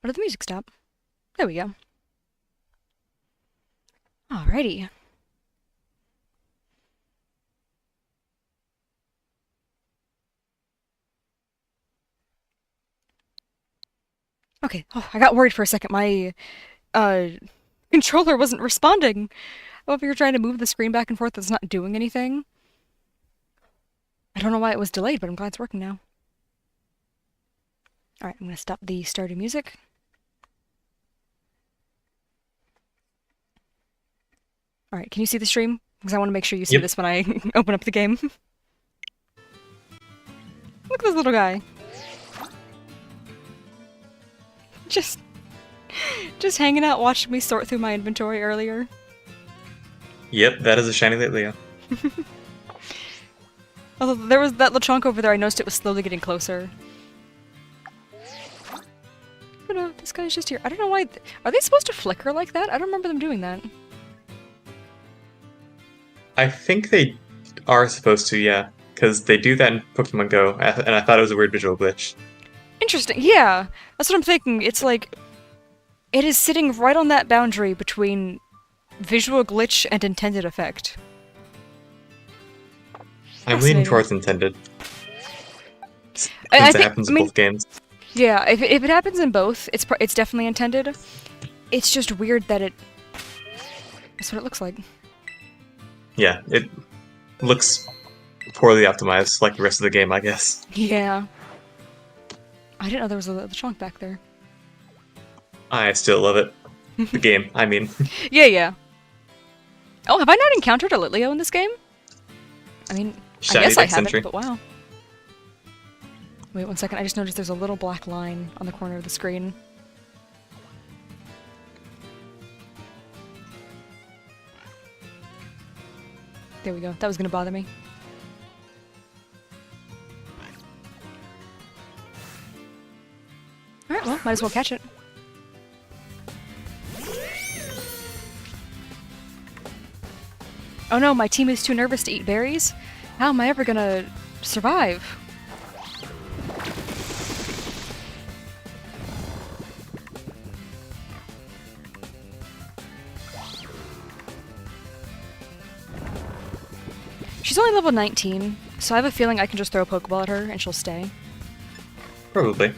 Why did the music stop? There we go. Alrighty. Okay. Oh, I got worried for a second. My uh controller wasn't responding. Oh, if you're trying to move the screen back and forth, it's not doing anything. I don't know why it was delayed, but I'm glad it's working now. Alright, I'm gonna stop the starting music. Alright, can you see the stream? Because I want to make sure you see Yep. this when I open up the game. Look at this little guy. Just just hanging out watching me sort through my inventory earlier. Yep, that is a shiny Leo. Although there was that little chunk over there, I noticed it was slowly getting closer. But this guy's just here. I don't know why. Are they supposed to flicker like that? I don't remember them doing that. I think they are supposed to, yeah, because they do that in Pokemon Go, and I thought it was a weird visual glitch. Interesting. Yeah, that's what I'm thinking. It's like it is sitting right on that boundary between visual glitch and intended effect. I'm leaning Fascinating. towards intended, since I it think. happens I in mean, both games. yeah. If it happens in both, it's definitely intended. It's just weird that that's what it looks like. Yeah, it looks poorly optimized, like the rest of the game, I guess. Yeah. I didn't know there was a chunk back there. I still love it. The game, I mean. Yeah, yeah. Oh, have I not encountered a Litleo in this game? I mean, I Shiny guess I next haven't, entry. but wow. Wait one second, I just noticed there's a little black line on the corner of the screen. There we go. That was gonna bother me. Alright, well, might as well catch it. Oh no, my team is too nervous to eat berries? How am I ever gonna survive? She's only level 19, so I have a feeling I can just throw a Pokeball at her and she'll stay. Probably.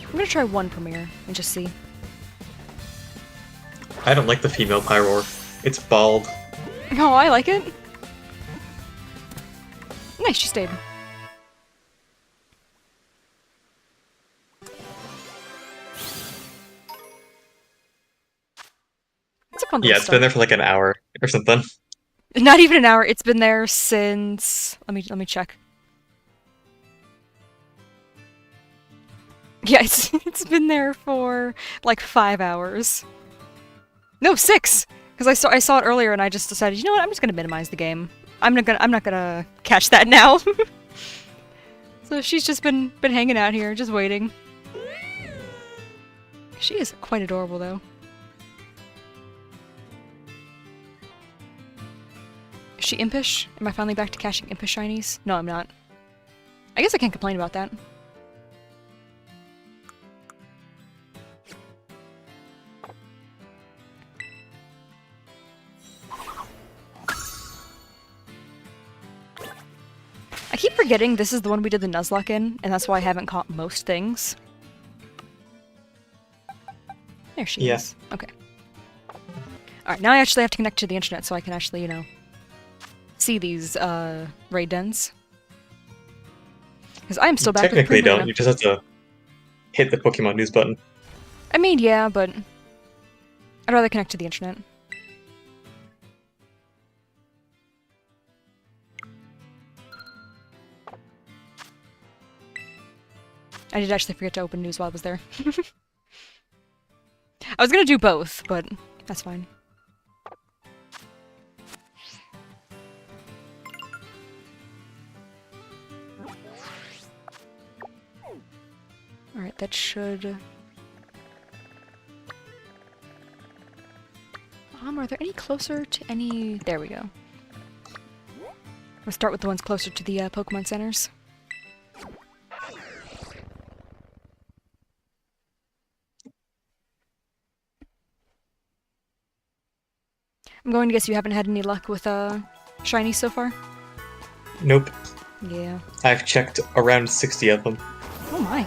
I'm gonna try one Premier and just see. I don't like the female Pyroar. It's bald. Oh, I like it. Nice, she stayed. It's a fun Yeah, little it's been start. there for like an hour or something. Not even an hour. It's been there since. Let me check. Yeah, it's been there for like 5 hours. No, 6. Because I saw it earlier and I just decided, you know what? I'm just gonna minimize the game. I'm not gonna catch that now. So she's just been hanging out here, just waiting. She is quite adorable though. Is she impish? Am I finally back to catching impish shinies? No, I'm not. I guess I can't complain about that. I keep forgetting this is the one we did the Nuzlocke in, and that's why I haven't caught most things. There she Yeah. is. Okay. Alright, now I actually have to connect to the internet so I can actually, you know, see these, raid dens. Because I'm still back with Technically you don't, Primarina. you just have to hit the Pokemon news button. I mean, yeah, but I'd rather connect to the internet. I did actually forget to open news while I was there. I was gonna do both, but that's fine. Alright, that should... are there any closer to any... There we go. We'll start with the ones closer to the Pokemon centers. I'm going to guess you haven't had any luck with shinies so far? Nope. Yeah. I've checked around 60 of them. Oh my.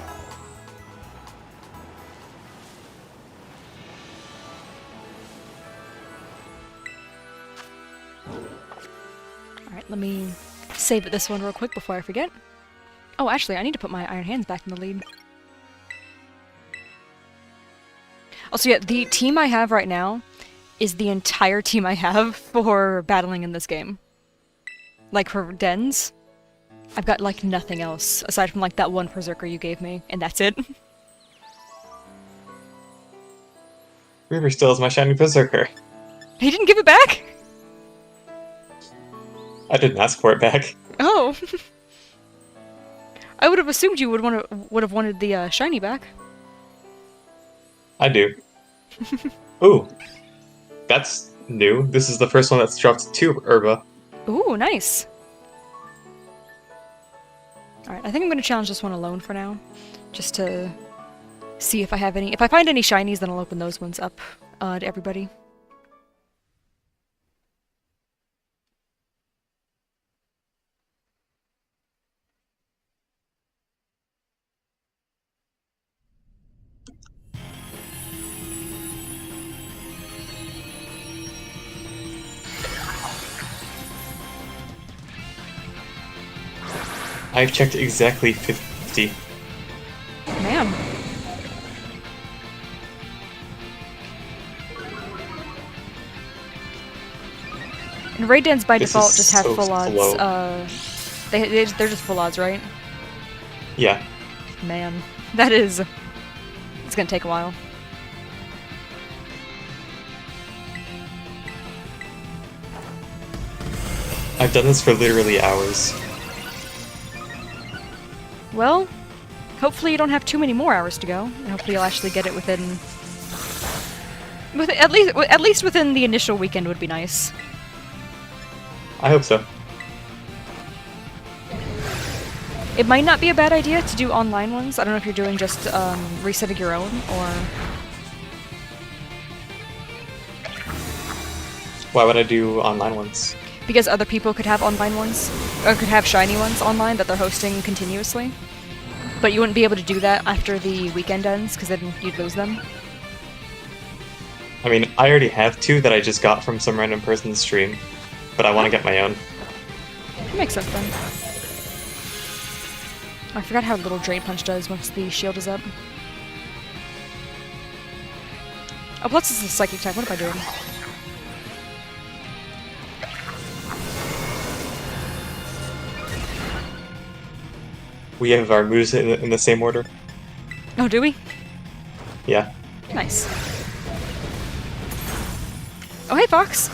Alright, let me save it this one real quick before I forget. Oh, actually, I need to put my Iron Hands back in the lead. Also, yeah, the team I have right now is the entire team I have for battling in this game. Like, for Dens, I've got, like, nothing else, aside from, like, that one Berserker you gave me, and that's it. Reaver still is my shiny Berserker. He didn't give it back? I didn't ask for it back. Oh. I would have assumed you would have wanted the shiny back. I do. Ooh. That's new. This is the first one that's dropped 2 Herba. Ooh, nice. Alright, I think I'm going to challenge this one alone for now. Just to see if I have any... If I find any shinies, then I'll open those ones up to everybody. I've checked exactly 50. Man. And Raidens by This default is just have so full odds. slow. They're just full odds, right? Yeah. Man, that is... It's gonna take a while. I've done this for literally hours. Well, hopefully you don't have too many more hours to go, and hopefully you'll actually get it within... At least within the initial weekend would be nice. I hope so. It might not be a bad idea to do online ones. I don't know if you're doing just resetting your own, or... Why would I do online ones? Because other people could have online ones, or could have shiny ones online that they're hosting continuously. But you wouldn't be able to do that after the weekend ends, because then you'd lose them. I mean, I already have 2 that I just got from some random person's stream, but I want to get my own. That makes sense then. I forgot how little Drain Punch does once the shield is up. Oh, plus this is a psychic type. What am I doing? We have our moves in the same order. Oh, do we? Yeah. Nice. Oh, hey, Fox!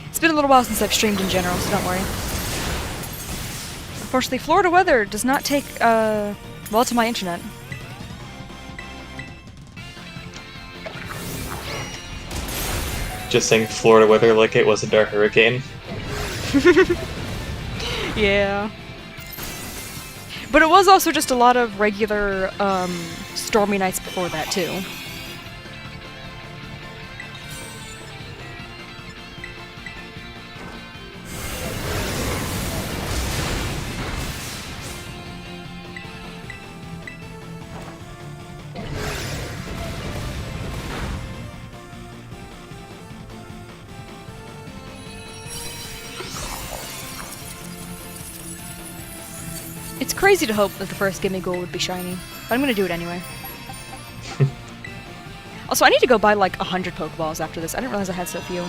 It's been a little while since I've streamed in general, so don't worry. Unfortunately, Florida weather does not take, well to my internet. Just saying Florida weather like it wasn't our hurricane. Yeah. But it was also just a lot of regular, stormy nights before that, too. It's crazy to hope that the first Gimmighoul would be shiny, but I'm gonna do it anyway. Also, I need to go buy like 100 Pokeballs after this. I didn't realize I had so few.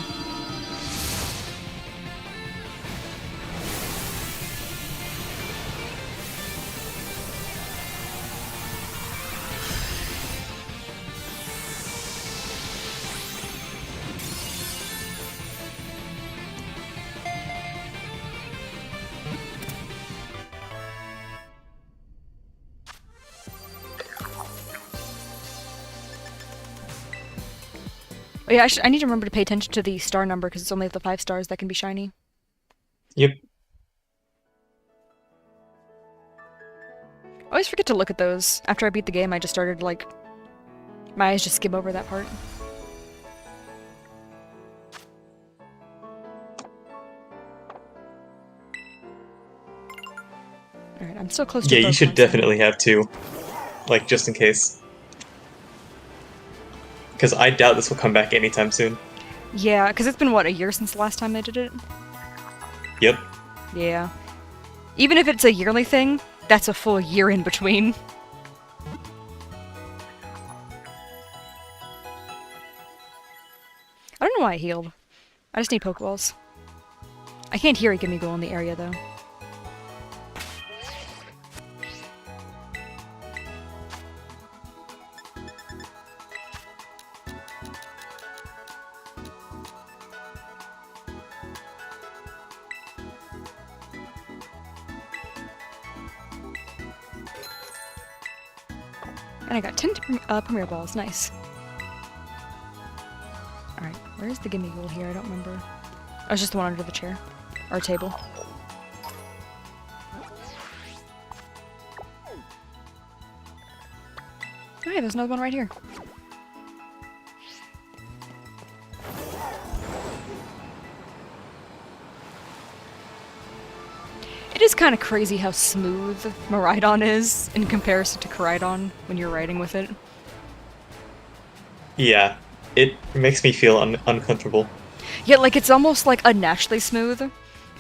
Oh yeah, I need to remember to pay attention to the star number because it's only the 5 stars that can be shiny. Yep. I always forget to look at those. After I beat the game, I just started, like... My eyes just skim over that part. Alright, I'm still close to Yeah, you should Pokemon, definitely have 2. Like, just in case. Because I doubt this will come back anytime soon. Yeah, because it's been, what, a year since the last time they did it? Yep. Yeah. Even if it's a yearly thing, that's a full year in between. I don't know why I healed. I just need Pokeballs. I can't hear a Gimmighoul in the area, though. And I got 10 Premier Balls. Nice. Alright, where's the Gimmighoul here? I don't remember. Oh, it's just the one under the chair. Or table. Oh, hey, there's another one right here. It is kind of crazy how smooth Miraidon is in comparison to Koraidon when you're riding with it. Yeah. It makes me feel uncomfortable. Yeah, like it's almost like unnaturally smooth.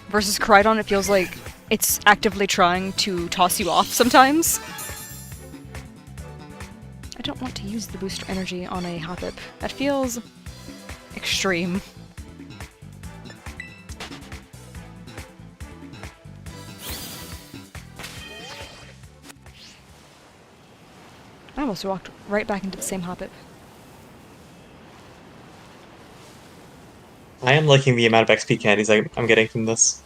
Versus Koraidon, it feels like it's actively trying to toss you off sometimes. I don't want to use the booster energy on a Hoppip. That feels extreme. I almost walked right back into the same Hoppip. I am liking the amount of XP candies I'm getting from this.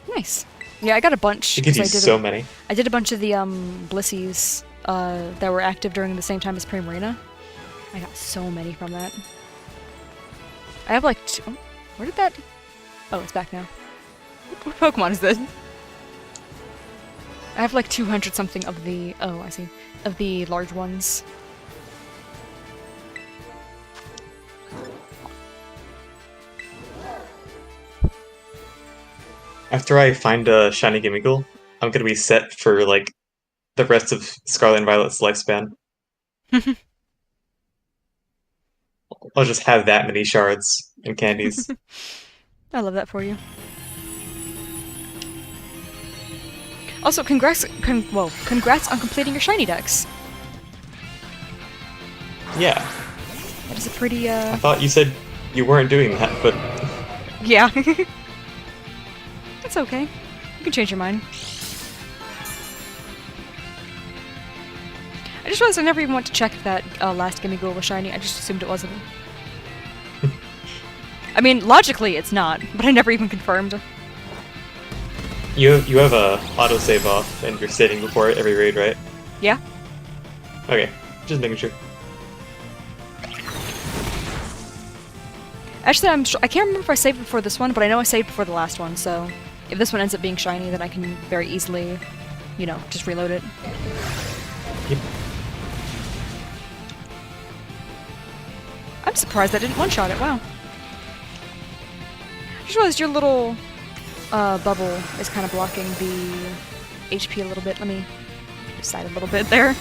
Nice. Yeah, I got a bunch. It gives you 'cause so many. I did a bunch of the Blissies that were active during the same time as Primarina. I got so many from that. I have like oh, where did that... Oh, it's back now. What Pokemon is this? I have like 200 something of the... Oh, I see. Of the large ones. After I find a shiny Gimmighoul, I'm gonna be set for, like, the rest of Scarlet and Violet's lifespan. I'll just have that many shards and candies. I love that for you. Also, congrats on completing your shiny decks. Yeah. That is a pretty, I thought you said you weren't doing that, but... Yeah. It's okay. You can change your mind. I just realized I never even went to check if that last Gimmighoul was shiny. I just assumed it wasn't. I mean, logically it's not, but I never even confirmed. You have a autosave off, and you're saving before every raid, right? Yeah. Okay, just making sure. Actually, I can't remember if I saved before this one, but I know I saved before the last one, so if this one ends up being shiny, then I can very easily, you know, just reload it. Yep. I'm surprised I didn't one-shot it, wow. I just realized your little bubble is kind of blocking the HP a little bit. Let me decide a little bit there.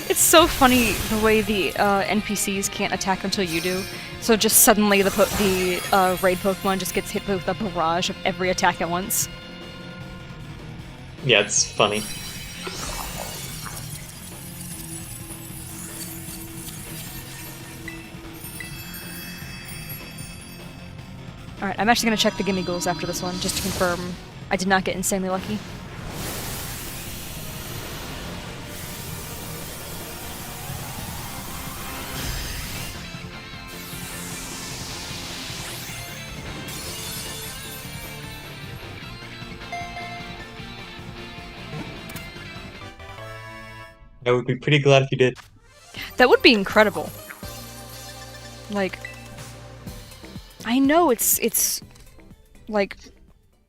It's so funny the way the NPCs can't attack until you do. So just suddenly the raid Pokemon just gets hit with a barrage of every attack at once. Yeah, it's funny. Alright, I'm actually gonna check the Gimmighouls after this one, just to confirm I did not get insanely lucky. I would be pretty glad if you did. That would be incredible. Like, I know it's like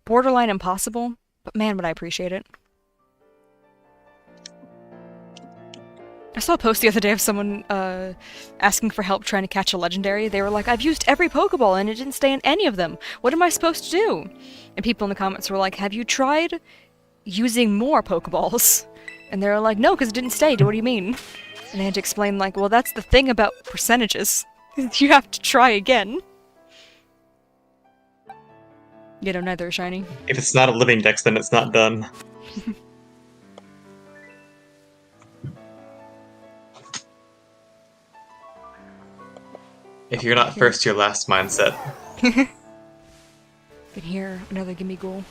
borderline impossible, but man, would I appreciate it. I saw a post the other day of someone asking for help trying to catch a legendary. They were like, I've used every Pokeball and it didn't stay in any of them. What am I supposed to do? And people in the comments were like, have you tried using more Pokeballs? And they were like, no, because it didn't stay. What do you mean? And I had to explain, like, well, that's the thing about percentages. You have to try again. You know, neither are shiny. If it's not a living dex, then it's not done. If you're not first, you're last mindset. Can hear another Gimmighoul.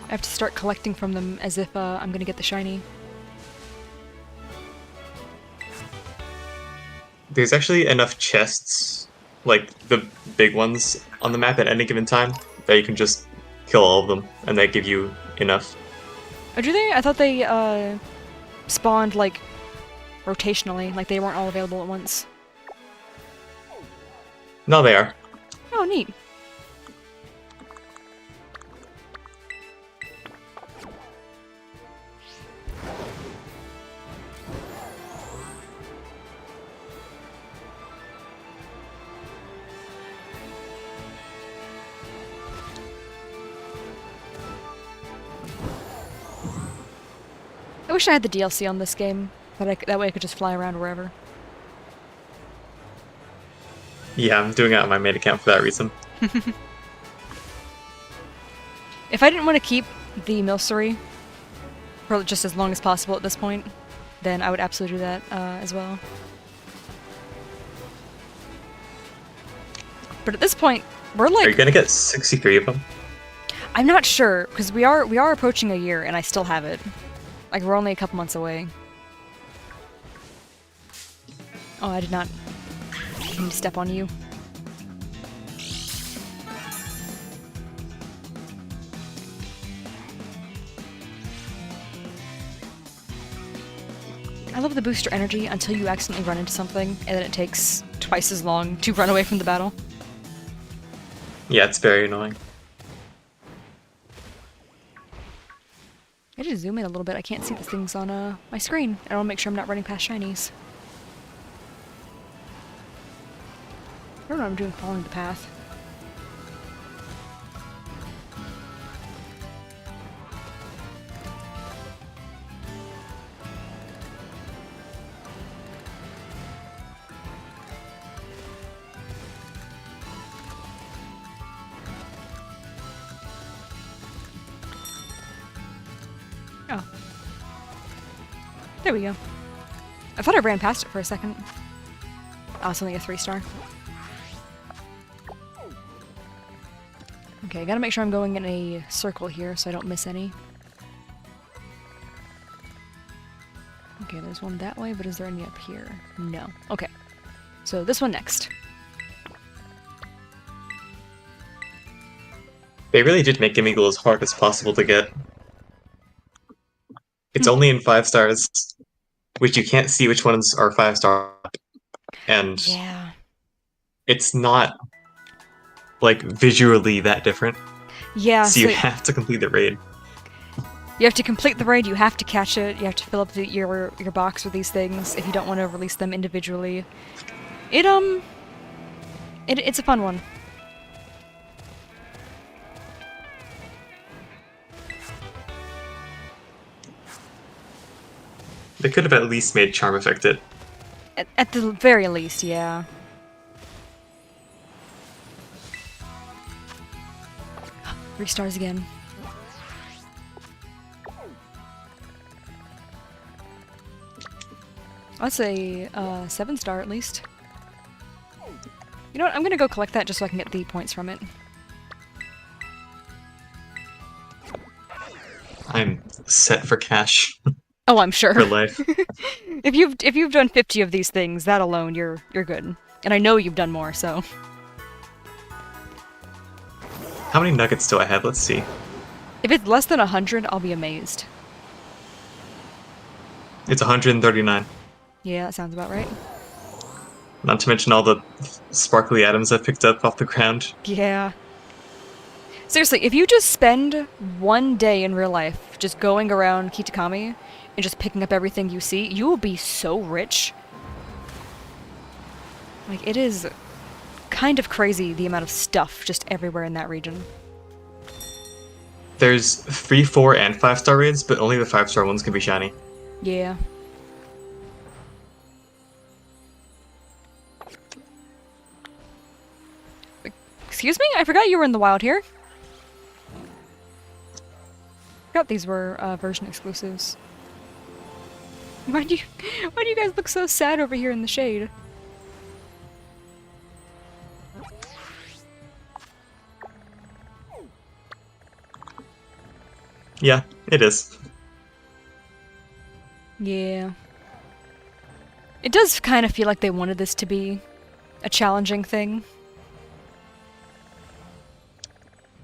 I have to start collecting from them as if I'm gonna get the shiny. There's actually enough chests, like the big ones on the map at any given time, that you can just kill all of them, and they give you enough. Oh, do they? I thought they spawned like rotationally, like they weren't all available at once. No, they are. Oh, neat. I wish I had the DLC on this game, that way I could just fly around wherever. Yeah, I'm doing it on my main account for that reason. If I didn't want to keep the Milcery for just as long as possible at this point, then I would absolutely do that as well. But at this point, we're like... Are you gonna get 63 of them? I'm not sure, because we are approaching a year and I still have it. Like, we're only a couple months away. Oh, I did not mean to step on you. I love the booster energy until you accidentally run into something, and then it takes twice as long to run away from the battle. Yeah, it's very annoying. I need to zoom in a little bit. I can't see the things on my screen. I want to make sure I'm not running past shinies. I don't know what I'm doing following the path. Oh. There we go. I thought I ran past it for a second. Oh, it's only a 3-star. Okay, I gotta make sure I'm going in a circle here so I don't miss any. Okay, there's one that way, but is there any up here? No. Okay. So this one next. They really did make Gimmighoul as hard as possible to get. It's only in 5 stars, which you can't see which ones are 5-star. And yeah, it's not, like, visually that different. Yeah, so you have to complete the raid. You have to complete the raid, you have to catch it, you have to fill up your box with these things if you don't want to release them individually. It's a fun one. They could have at least made Charm Effect it. At the very least, yeah. Restars again. That's a 7-star at least. You know what? I'm gonna go collect that just so I can get the points from it. I'm set for cash. Oh, I'm sure. For life. If you've done 50 of these things, that alone, you're good. And I know you've done more, so. How many nuggets do I have? Let's see. If it's less than 100, I'll be amazed. It's 139. Yeah, that sounds about right. Not to mention all the sparkly atoms I picked up off the ground. Yeah. Seriously, if you just spend one day in real life just going around Kitakami and just picking up everything you see, you will be so rich. Like, it is kind of crazy the amount of stuff just everywhere in that region. There's 3, 4, and 5-star raids, but only the 5-star ones can be shiny. Yeah. Excuse me? I forgot you were in the wild here. Forgot these were version exclusives. Why do you guys look so sad over here in the shade? Yeah, it is. Yeah. It does kind of feel like they wanted this to be a challenging thing.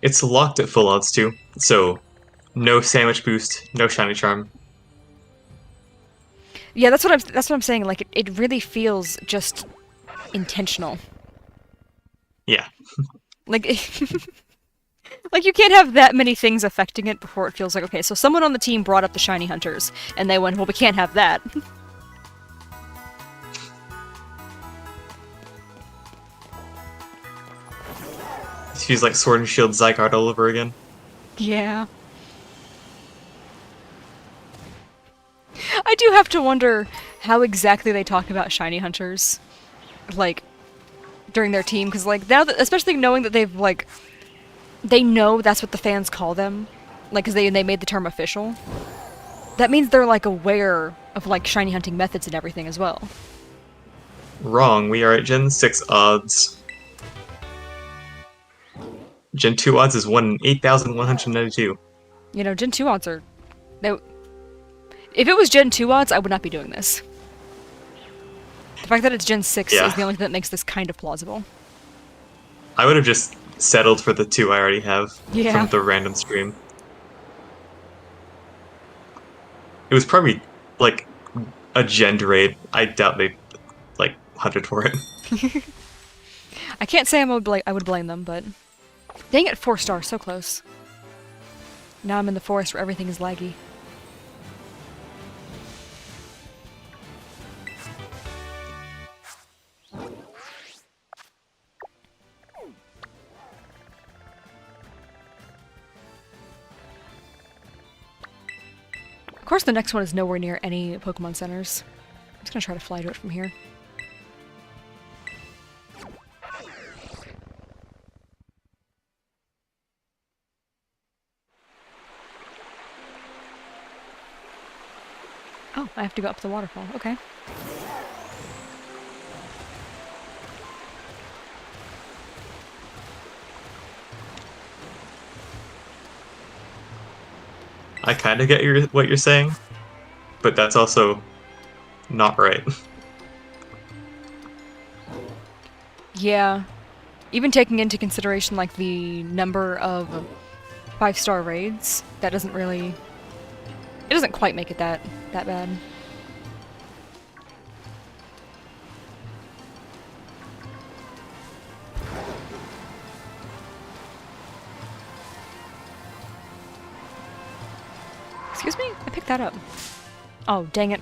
It's locked at full odds too, so no sandwich boost, no shiny charm. Yeah, that's what I'm saying. Like it really feels just intentional. Yeah. Like like you can't have that many things affecting it before it feels like, okay, so someone on the team brought up the shiny hunters and they went, well, we can't have that. It feels like Sword and Shield Zygarde all over again. Yeah. I do have to wonder how exactly they talk about shiny hunters, like, during their team, because, like, now that, especially knowing that they've, like, they know that's what the fans call them, like, because they made the term official, that means they're, like, aware of, like, shiny hunting methods and everything as well. Wrong, we are at Gen 6 odds. Gen 2 odds is 1 in 8,192. You know, Gen 2 odds are... If it was Gen 2 odds, I would not be doing this. The fact that it's Gen 6 is the only thing that makes this kind of plausible. I would have just settled for the 2 I already have from the random stream. It was probably, like, a gen raid. I doubt they, like, hunted for it. I can't say I would blame them, but... Dang it, 4 stars, so close. Now I'm in the forest where everything is laggy. Of course the next one is nowhere near any Pokemon centers. I'm just gonna try to fly to it from here. Oh, I have to go up the waterfall. Okay. I kind of get what you're saying, but that's also not right. Yeah. Even taking into consideration, like, the number of 5-star raids, that doesn't really... It doesn't quite make it that bad. Excuse me? I picked that up. Oh, dang it.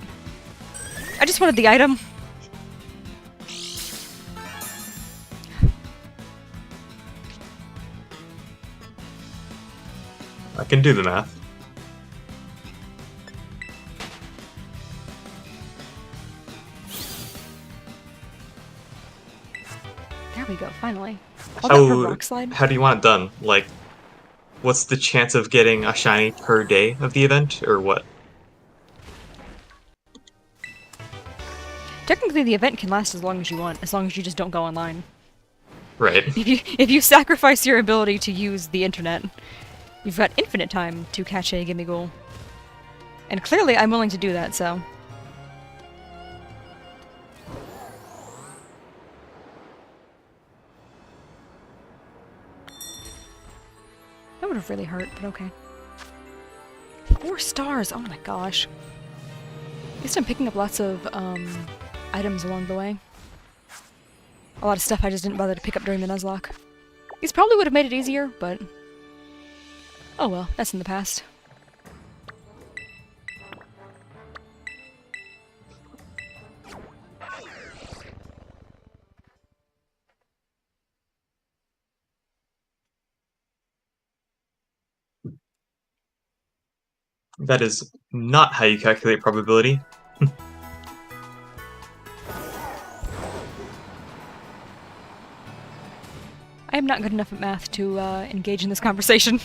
I just wanted the item. I can do the math. There we go, finally. All that for rock slide? How do you want it done? Like, what's the chance of getting a shiny per day of the event, or what? Technically, the event can last as long as you want, as long as you just don't go online. Right. If you sacrifice your ability to use the internet, you've got infinite time to catch a Gimmighoul. And clearly, I'm willing to do that, so... That would have really hurt, but okay. 4 stars! Oh my gosh. At least I'm picking up lots of, items along the way. A lot of stuff I just didn't bother to pick up during the Nuzlocke. These probably would have made it easier, but... oh well, that's in the past. That is not how you calculate probability. I am not good enough at math to engage in this conversation.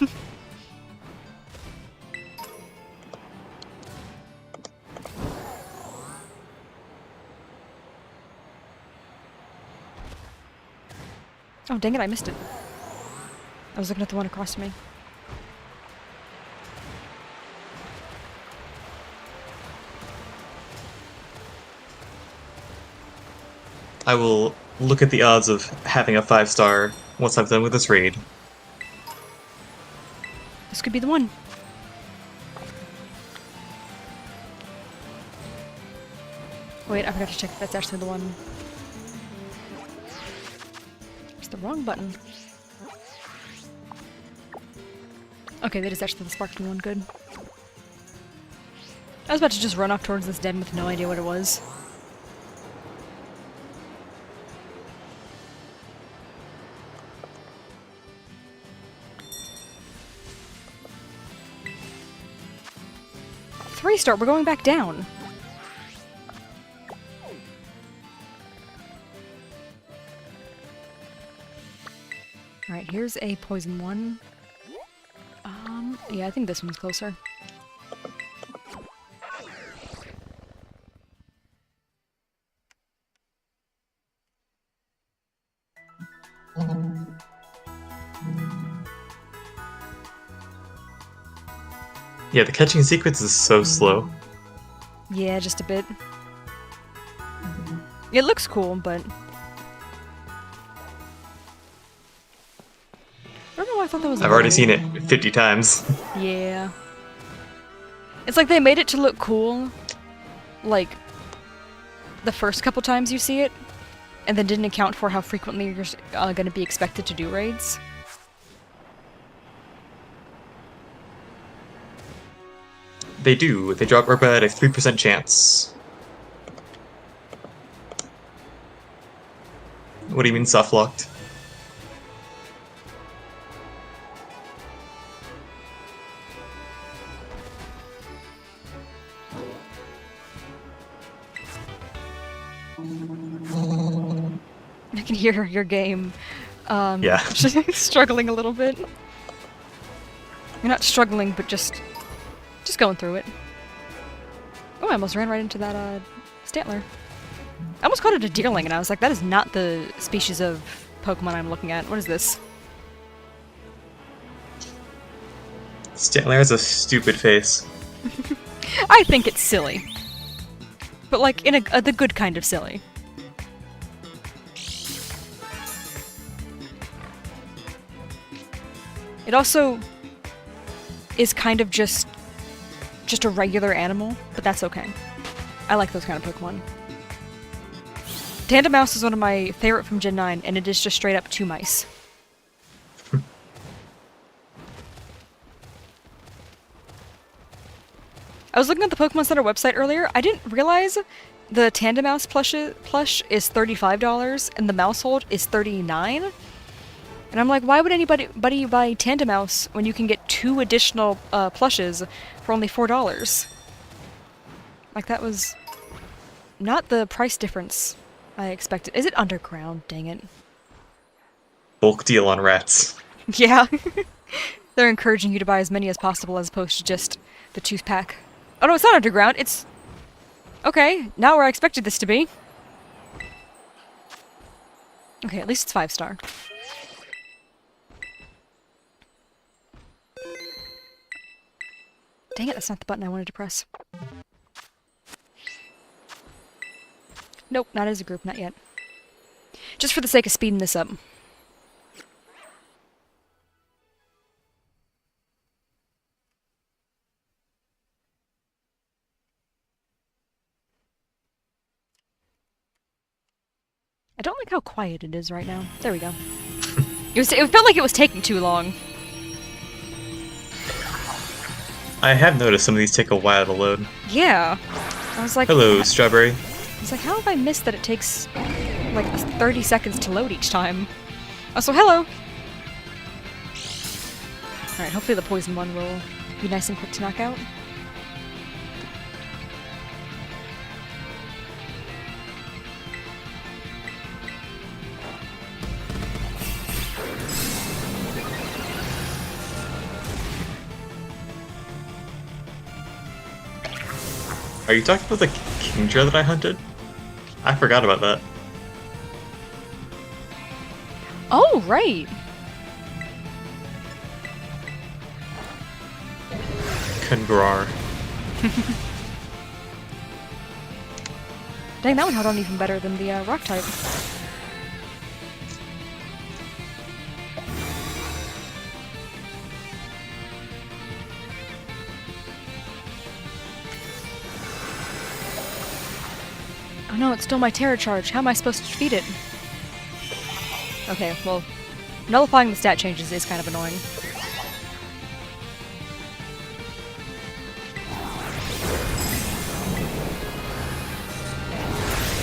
Oh, dang it, I missed it. I was looking at the one across from me. I will look at the odds of having a 5-star once I'm done with this raid. This could be the one. Wait, I forgot to check if that's actually the one. It's the wrong button. Okay, that is actually the sparkling one, good. I was about to just run off towards this den with no idea what it was. Three-star, we're going back down. Alright, here's a poison one. Yeah, I think this one's closer. Yeah, the catching sequence is so slow. Yeah, just a bit. It looks cool, but... I don't know why I thought that was... I've already seen it 50 times. Yeah. It's like they made it to look cool, like, the first couple times you see it, and then didn't account for how frequently you're going to be expected to do raids. They do. They drop Urba at a 3% chance. What do you mean soft-locked? I can hear your game, Yeah. struggling a little bit. You're not struggling, but just going through it. Oh, I almost ran right into that, Stantler. I almost called it a deerling, and I was like, that is not the species of Pokemon I'm looking at. What is this? Stantler has a stupid face. I think it's silly. But, like, in the good kind of silly. It also is kind of just a regular animal, but that's okay. I like those kind of Pokemon. Tandemaus is one of my favorite from Gen 9, and it is just straight up 2 mice. I was looking at the Pokemon Center website earlier. I didn't realize the Tandemaus plush is $35 and the Mousehold is $39. And I'm like, why would anybody buy Tandemaus when you can get 2 additional plushes for only $4? Like, that was not the price difference I expected. Is it underground? Dang it. Bulk deal on rats. Yeah. They're encouraging you to buy as many as possible as opposed to just the tooth pack. Oh no, it's not underground, it's... Okay, not where I expected this to be. Okay, at least it's 5-star. Dang it, that's not the button I wanted to press. Nope, not as a group, not yet. Just for the sake of speeding this up. I don't like how quiet it is right now. There we go. It felt like it was taking too long. I have noticed some of these take a while to load. Yeah. I was like... Hello, Strawberry. I was like, how have I missed that it takes, like, 30 seconds to load each time? Also, hello! Alright, hopefully the poison one will be nice and quick to knock out. Are you talking about the Kingdra that I hunted? I forgot about that. Oh, right! Kangrar. Dang, that one held on even better than the rock type. Oh no, it's still my terror charge. How am I supposed to defeat it? Okay, well, nullifying the stat changes is kind of annoying.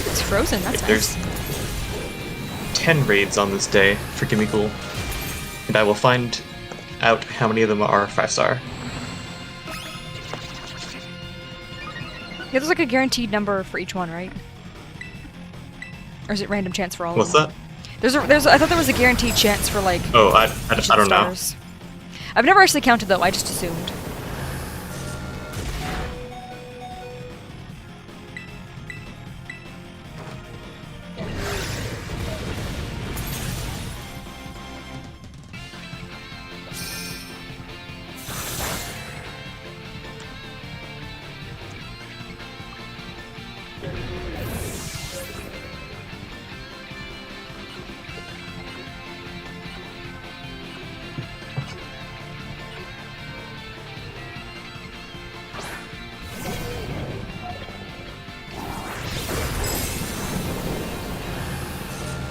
It's frozen, that's There's nice. 10 raids on this day for Gimmighoul, and I will find out how many of them are 5-star. Yeah, there's like a guaranteed number for each one, right? Or is it random chance for all What's of them? that? I thought there was a guaranteed chance for like... Oh, I each of don't the know. stars. I've never actually counted though, I just assumed.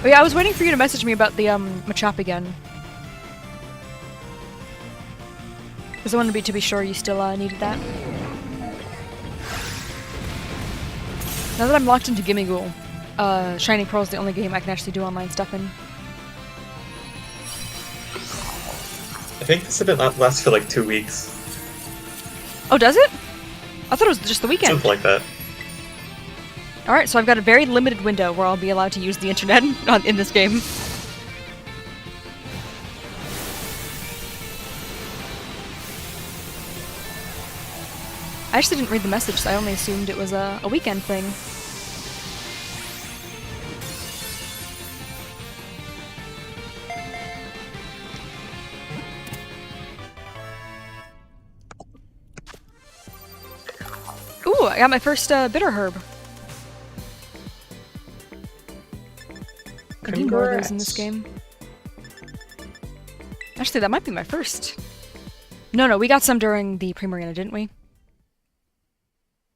Oh yeah, I was waiting for you to message me about the Machop again. Because I wanted to be sure you still needed that. Now that I'm locked into Gimmighoul, Shining Pearl is the only game I can actually do online stuff in. I think this event lasts for like 2 weeks. Oh, does it? I thought it was just the weekend. Something like that. Alright, so I've got a very limited window where I'll be allowed to use the internet in this game. I actually didn't read the message, so I only assumed it was a weekend thing. Ooh, I got my first bitter herb. I need more of those in this game. Actually, that might be my first. No, we got some during the Primarina, didn't we?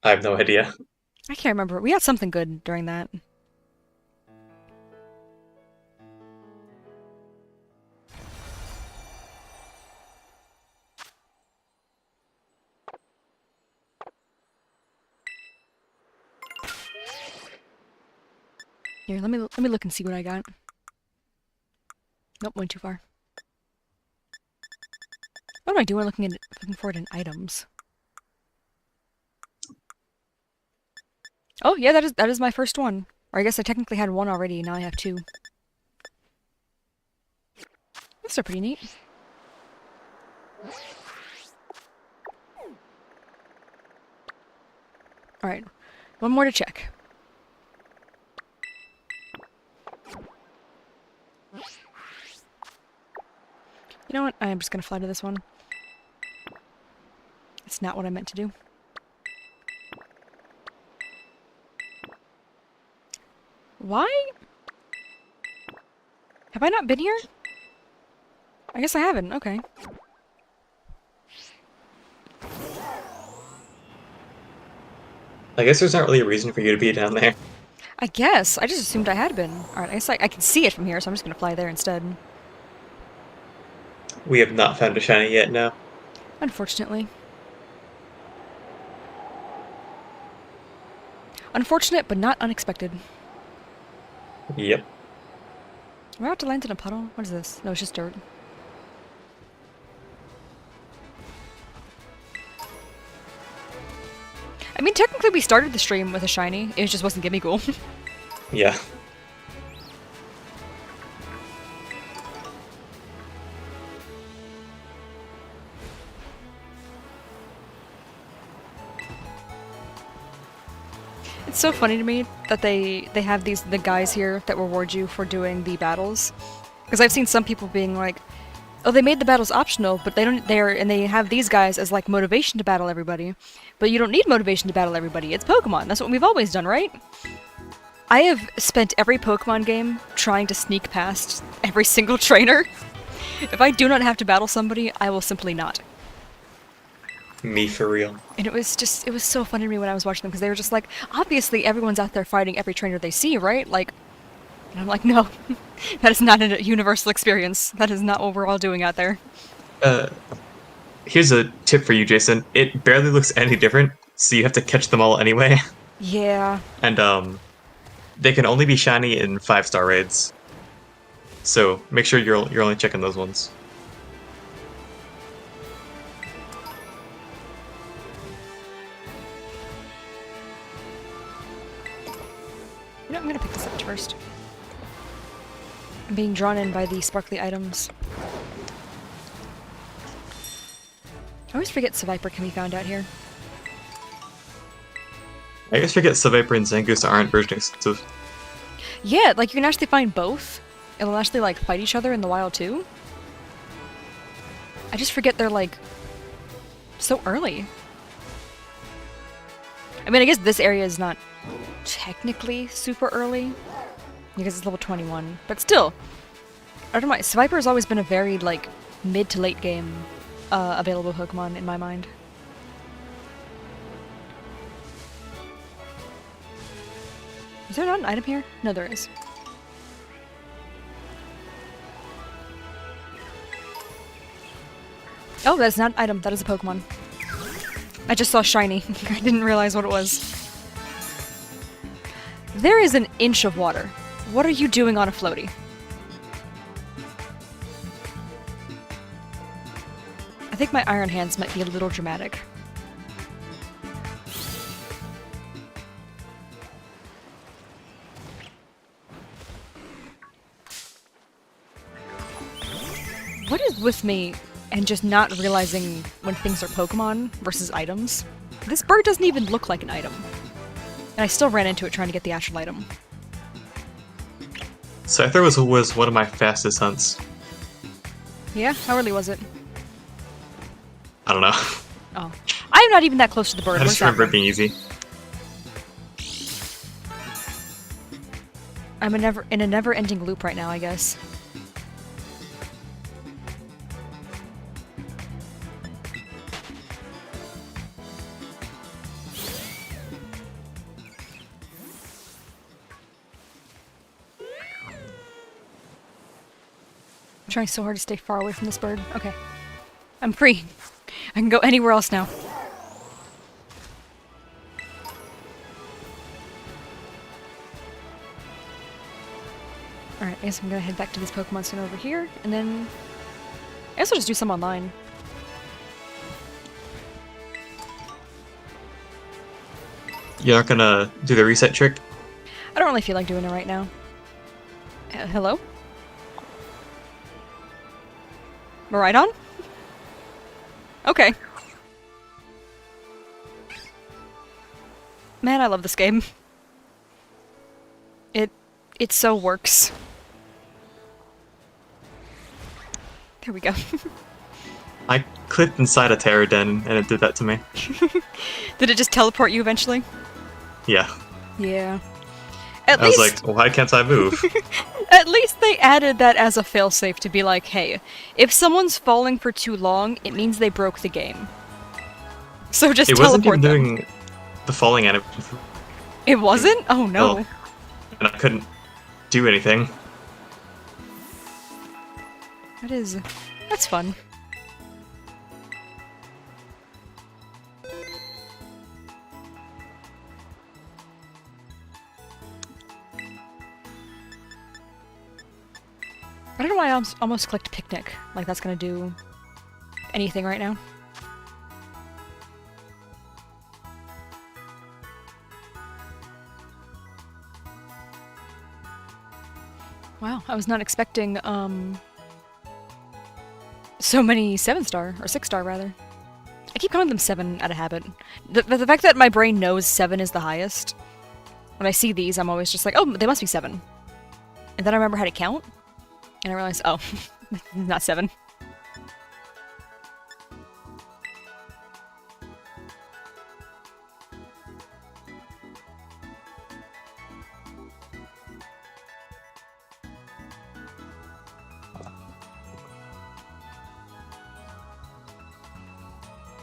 I have no idea. I can't remember. We got something good during that. Here, let me look and see what I got. Nope, went too far. What am I doing looking for it in items? Oh yeah, that is my first one. Or I guess I technically had one already, now I have two. Those are pretty neat. Alright, one more to check. You know what? I'm just gonna fly to this one. It's not what I meant to do. Why? Have I not been here? I guess I haven't. Okay. I guess there's not really a reason for you to be down there. I guess. I just assumed I had been. Alright, I guess I can see it from here, so I'm just gonna fly there instead. We have not found a shiny yet, no. Unfortunately. Unfortunate, but not unexpected. Yep. Am I about to land in a puddle? What is this? No, it's just dirt. I mean, technically we started the stream with a shiny. It just wasn't Gimmighoul. Yeah. It's so funny to me that they have the guys here that reward you for doing the battles. Because I've seen some people being like, oh, they made the battles optional, but they have these guys as like motivation to battle everybody. But you don't need motivation to battle everybody. It's Pokemon. That's what we've always done, right? I have spent every Pokemon game trying to sneak past every single trainer. If I do not have to battle somebody, I will simply not. Me for real. And it was so funny to me when I was watching them, because they were just like, obviously everyone's out there fighting every trainer they see, right? Like, and I'm like, no, that is not a universal experience. That is not what we're all doing out there. Here's a tip for you, Jason. It barely looks any different, so you have to catch them all anyway. Yeah. And, they can only be shiny in 5-star raids. So make sure you're only checking those ones. You know, I'm gonna pick this up first. I'm being drawn in by the sparkly items. I always forget Seviper can be found out here. I guess forget Seviper and Zangoose aren't version exclusive. Yeah, like you can actually find both. It'll actually like fight each other in the wild too. I just forget they're like so early. I mean, I guess this area is not technically super early because it's level 21, but still, I don't know. Seviper has always been a very like mid to late game available Pokemon in my mind. Is there not an item here? No, there is. Oh, that's not an item. That is a Pokemon. I just saw shiny. I didn't realize what it was. There is an inch of water. What are you doing on a floaty? I think my iron hands might be a little dramatic. What is with me and just not realizing when things are Pokemon versus items? This bird doesn't even look like an item. And I still ran into it trying to get the actual item. Scyther was one of my fastest hunts. Yeah? How early was it? I don't know. Oh. I'm not even that close to the bird. I just remember it being easy. I'm in a never-ending loop right now, I guess. I'm trying so hard to stay far away from this bird. Okay. I'm free. I can go anywhere else now. Alright, I guess I'm gonna head back to this Pokemon Center over here, and then I guess I'll just do some online. You're not gonna do the reset trick? I don't really feel like doing it right now. Hello? Maridon? Okay. Man, I love this game. It so works. There we go. I clicked inside a Terraden and it did that to me. Did it just teleport you eventually? Yeah. Yeah. I was like, why can't I move? At least they added that as a failsafe to be like, hey, if someone's falling for too long, it means they broke the game. So just it teleport wasn't even them. doing the falling animation. It wasn't? Oh no. and I couldn't do anything. That's fun. I don't know why I almost clicked picnic. Like that's gonna do anything right now. Wow, I was not expecting, so many 7-star, or 6-star rather. I keep calling them 7 out of habit. The fact that my brain knows 7 is the highest, when I see these, I'm always just like, oh, they must be 7. And then I remember how to count, and I realized, oh, not 7.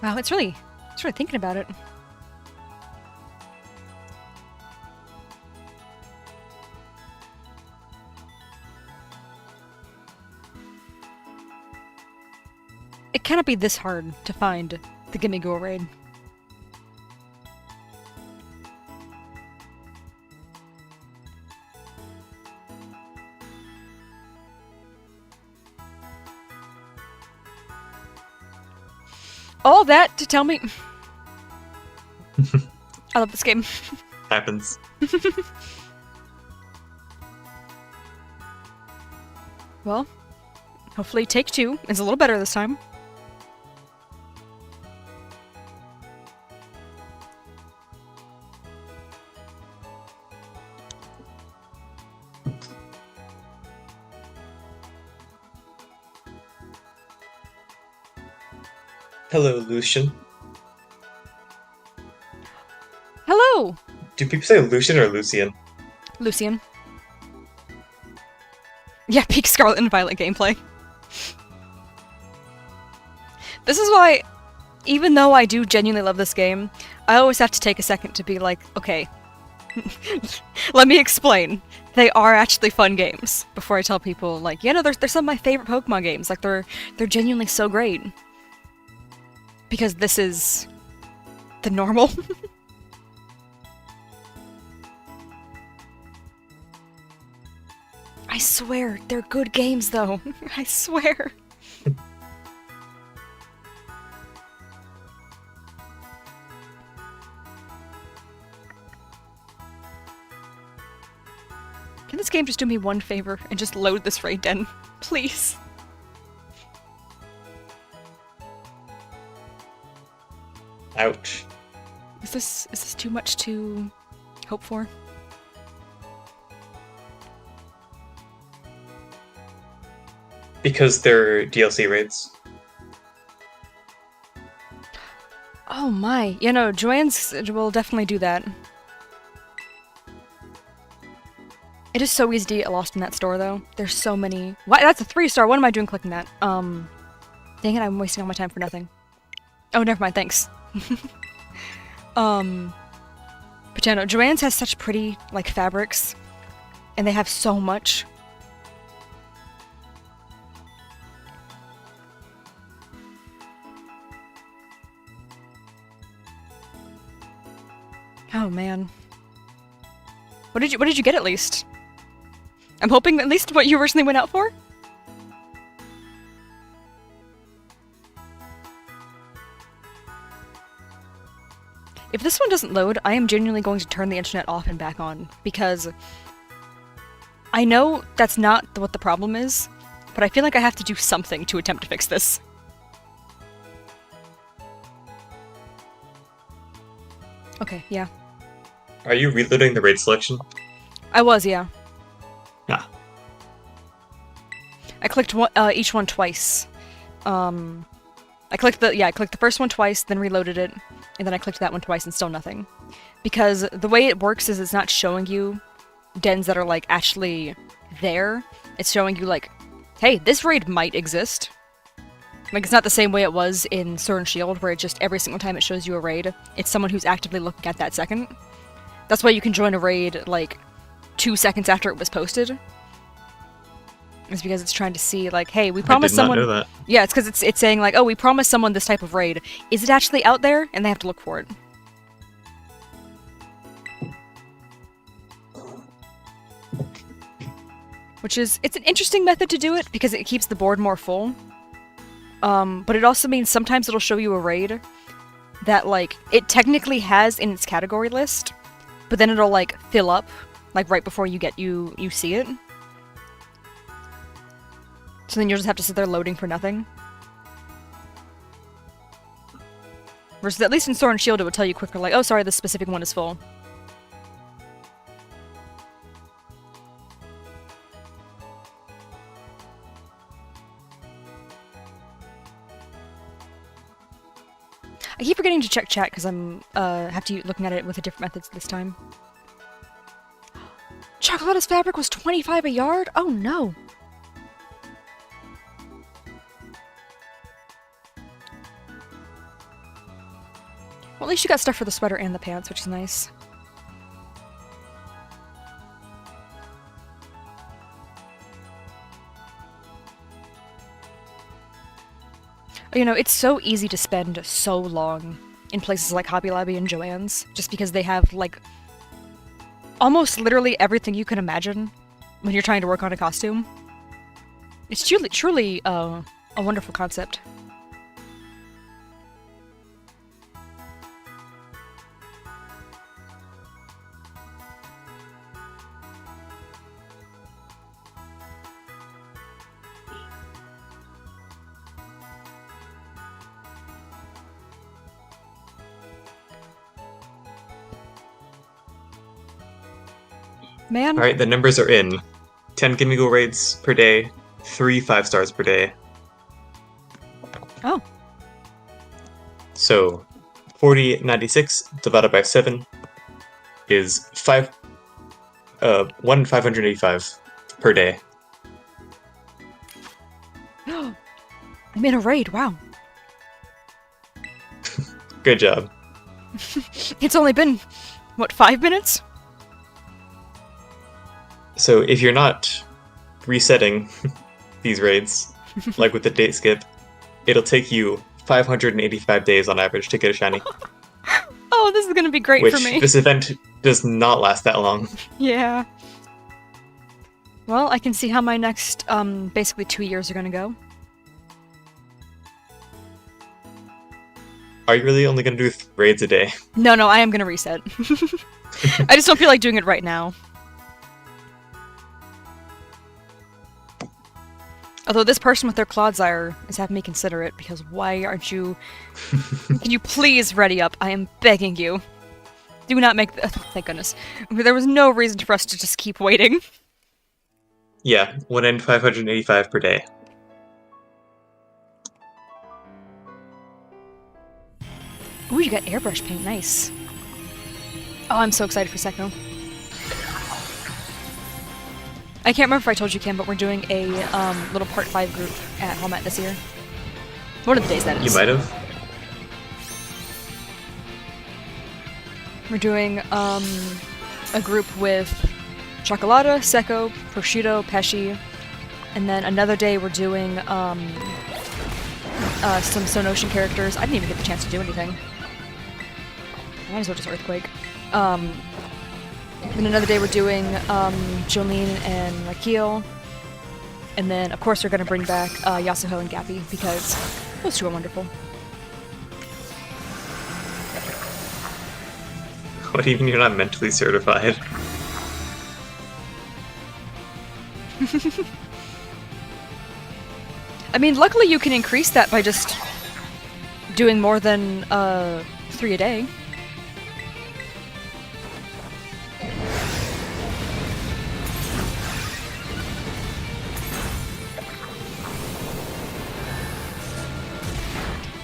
Wow, it's really thinking about it. It cannot be this hard to find the Gimmighoul raid. All that to tell me... I love this game. Happens. Well, hopefully take 2 is a little better this time. Hello, Lucian. Hello! Do people say Lucian or Lucian? Lucian. Yeah, peak Scarlet and Violet gameplay. This is why, even though I do genuinely love this game, I always have to take a second to be like, okay, let me explain. They are actually fun games before I tell people, like, yeah, no, they're some of my favorite Pokemon games. Like, they're genuinely so great. Because this is the normal. I swear, they're good games though. I swear. Can this game just do me one favor and just load this raid den? Please. Ouch. Is this too much to hope for? Because they're DLC raids. Oh my. Yeah, no, Joanne's will definitely do that. It is so easy to get lost in that store, though. There's so many... Why? That's a 3-star. What am I doing clicking that? Dang it, I'm wasting all my time for nothing. Oh, never mind, thanks. But yeah, no, Joanne's has such pretty, like, fabrics. And they have so much. Oh, man. What did you get at least? I'm hoping at least what you originally went out for? If this one doesn't load, I am genuinely going to turn the internet off and back on, because I know that's not what the problem is, but I feel like I have to do something to attempt to fix this. Okay, yeah. Are you reloading the raid selection? I was, yeah. Ah. I clicked each one twice. I clicked the first one twice, then reloaded it, and then I clicked that one twice and still nothing. Because the way it works is it's not showing you dens that are, like, actually there. It's showing you, like, hey, this raid might exist. Like, it's not the same way it was in Sword and Shield, where it just, every single time it shows you a raid, it's someone who's actively looking at that second. That's why you can join a raid, like, 2 seconds after it was posted. It's because it's trying to see, like, hey, we promised I did not someone. know that. Yeah, it's because it's saying like, oh, we promised someone this type of raid. Is it actually out there? And they have to look for it. Which is, it's an interesting method to do it because it keeps the board more full. But it also means sometimes it'll show you a raid that, like, it technically has in its category list, but then it'll, like, fill up, like, right before you see it. So then you'll just have to sit there loading for nothing. Versus, at least in Sword and Shield, it would tell you quicker, like, oh, sorry, this specific one is full. I keep forgetting to check chat because I'm have to looking at it with a different methods this time. Chocolate's fabric was 25 a yard? Oh no. Well, at least you got stuff for the sweater and the pants, which is nice. You know, it's so easy to spend so long in places like Hobby Lobby and Joann's, just because they have, like, almost literally everything you can imagine when you're trying to work on a costume. It's truly a wonderful concept. Man. Alright, the numbers are in. 10 Gimmighoul raids per day, 3 5-stars per day. Oh. So, 4096 divided by 7 is 1 in 585 per day. I'm in a raid, wow. Good job. It's only been, what, 5 minutes? So if you're not resetting these raids, like with the date skip, it'll take you 585 days on average to get a shiny. Oh, this is gonna be great Which for me. this event does not last that long. Yeah. Well, I can see how my next, basically 2 years are gonna go. Are you really only going to do 3 raids a day? No, I am gonna reset. I just don't feel like doing it right now. Although this person with their Clodsire is having me consider it, because why aren't you... Can you please ready up? I am begging you. Do not make... thank goodness. There was no reason for us to just keep waiting. Yeah, 1 in 585 per day. Ooh, you got airbrush paint, nice. Oh, I'm so excited for Sekno. I can't remember if I told you, Kim, but we're doing a little Part 5 group at Hallmat this year. One of the days, that is. You might have. We're doing a group with Chocolata, Secco, Prosciutto, Pesci, and then another day we're doing some Stone Ocean characters. I didn't even get the chance to do anything. I might as well just Earthquake. Then another day we're doing Jolene and Lakeel. And then, of course, we're going to bring back Yasuho and Gappy, because those two are wonderful. What do you mean you're not mentally certified? I mean, luckily you can increase that by just doing more than 3 a day.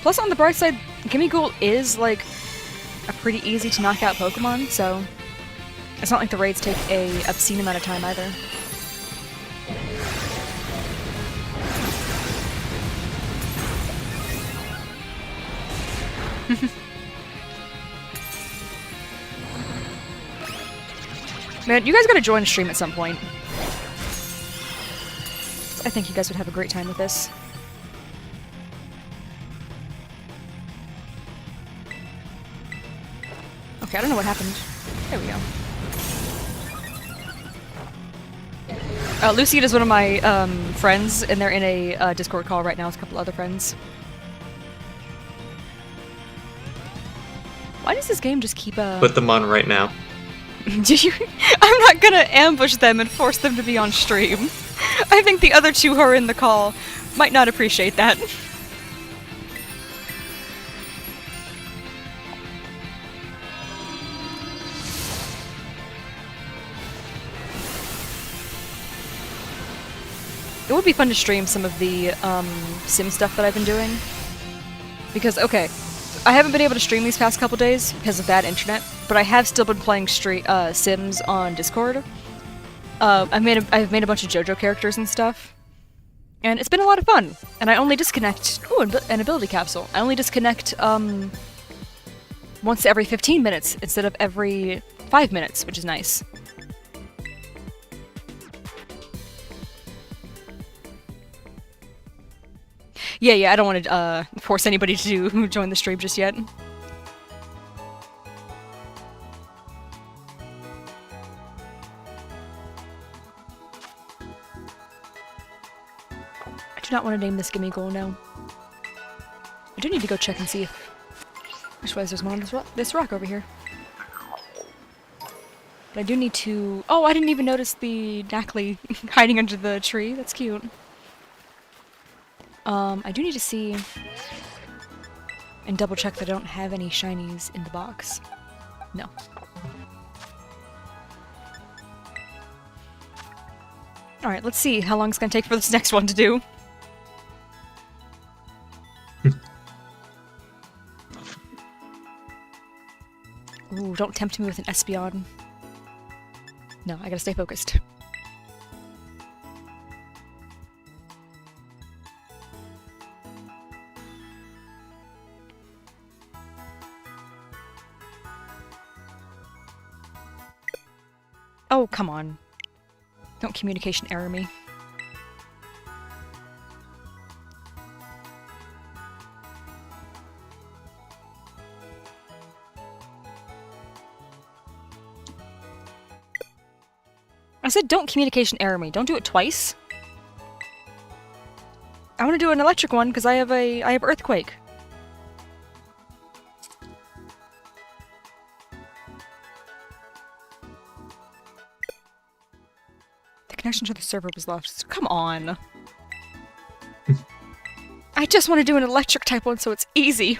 Plus, on the bright side, Gimmighoul is, like, a pretty easy to knock out Pokemon, so it's not like the raids take a obscene amount of time either. Man, you guys gotta join a stream at some point. I think you guys would have a great time with this. Okay, I don't know what happened. There we go. Lucy is one of my friends, and they're in a Discord call right now with a couple other friends. Why does this game just keep Put them on right now. Do you? I'm not gonna ambush them and force them to be on stream. I think the other two who are in the call might not appreciate that. It would be fun to stream some of the sim stuff that I've been doing. Because, okay, I haven't been able to stream these past couple days because of bad internet, but I have still been playing Sims on Discord. I've made a bunch of JoJo characters and stuff, and it's been a lot of fun. And I only disconnect. Ooh, an ability capsule. I only disconnect once every 15 minutes instead of every 5 minutes, which is nice. Yeah, I don't want to force anybody to join the stream just yet. I do not want to name this Gimmighoul now. I do need to go check and see if... I just realized there's one on this rock over here. But I do need to... Oh, I didn't even notice the Knackley hiding under the tree. That's cute. I do need to see and double check that I don't have any shinies in the box. No. Alright, let's see how long it's gonna take for this next one to do. Ooh, don't tempt me with an Espeon. No, I gotta stay focused. Oh, come on. Don't communication error me. I said don't communication error me. Don't do it twice. I want to do an electric one because I have earthquake. Connection to the server was lost. Come on. I just want to do an electric type one so it's easy.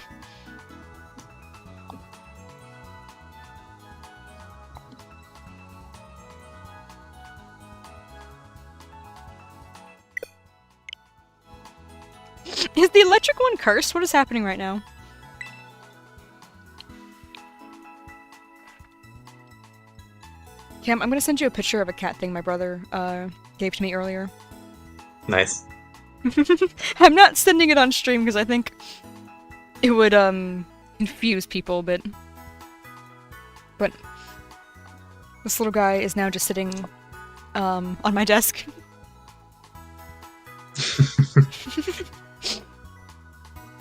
Is the electric one cursed? What is happening right now? Cam, I'm gonna send you a picture of a cat thing my brother gave to me earlier. Nice. I'm not sending it on stream because I think it would confuse people a bit. But this little guy is now just sitting on my desk.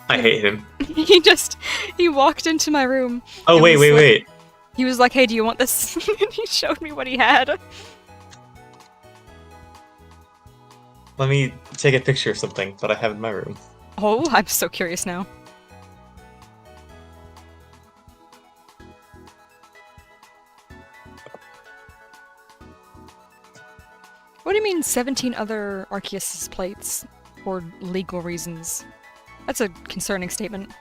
I hate him. He walked into my room. Oh, wait. He was like, hey, do you want this? And he showed me what he had. Let me take a picture of something that I have in my room. Oh, I'm so curious now. What do you mean 17 other Arceus' plates for legal reasons? That's a concerning statement.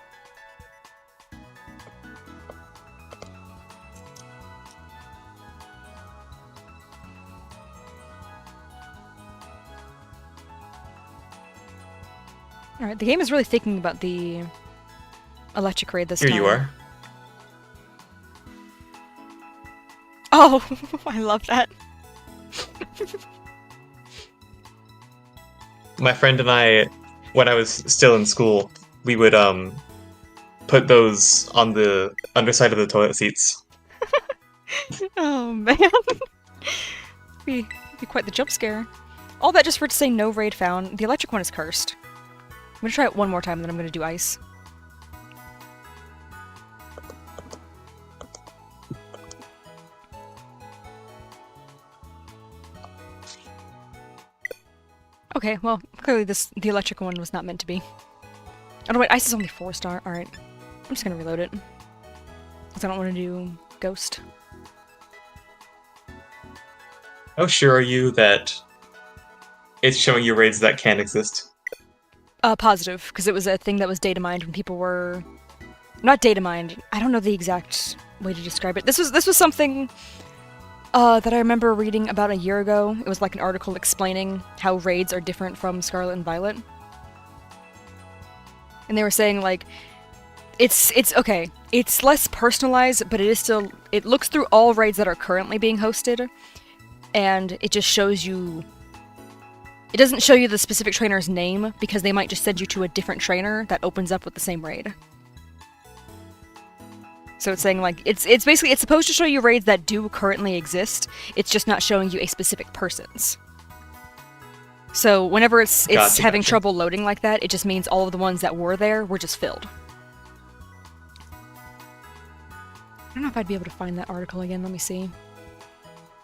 Alright, the game is really thinking about the electric raid this time. Here you are. Oh, I love that. My friend and I, when I was still in school, we would put those on the underside of the toilet seats. Oh man. be quite the jump scare. All that just for it to say no raid found. The electric one is cursed. I'm gonna try it one more time, and then I'm gonna do ice. Okay, well, clearly the electric one was not meant to be. Oh no, wait, ice is only 4-star. Alright. I'm just gonna reload it. Because I don't want to do ghost. How sure are you that it's showing you raids that can exist? Positive, because it was a thing that was data mined when people were... Not data mined. I don't know the exact way to describe it. This was something that I remember reading about a year ago. It was like an article explaining how raids are different from Scarlet and Violet. And they were saying, like, it's okay. It's less personalized, but it is still... It looks through all raids that are currently being hosted, and it just shows you... It doesn't show you the specific trainer's name, because they might just send you to a different trainer that opens up with the same raid. So it's saying, like, it's basically... It's supposed to show you raids that do currently exist, it's just not showing you a specific person's. So whenever it's having trouble loading like that, it just means all of the ones that were there were just filled. I don't know if I'd be able to find that article again. Let me see.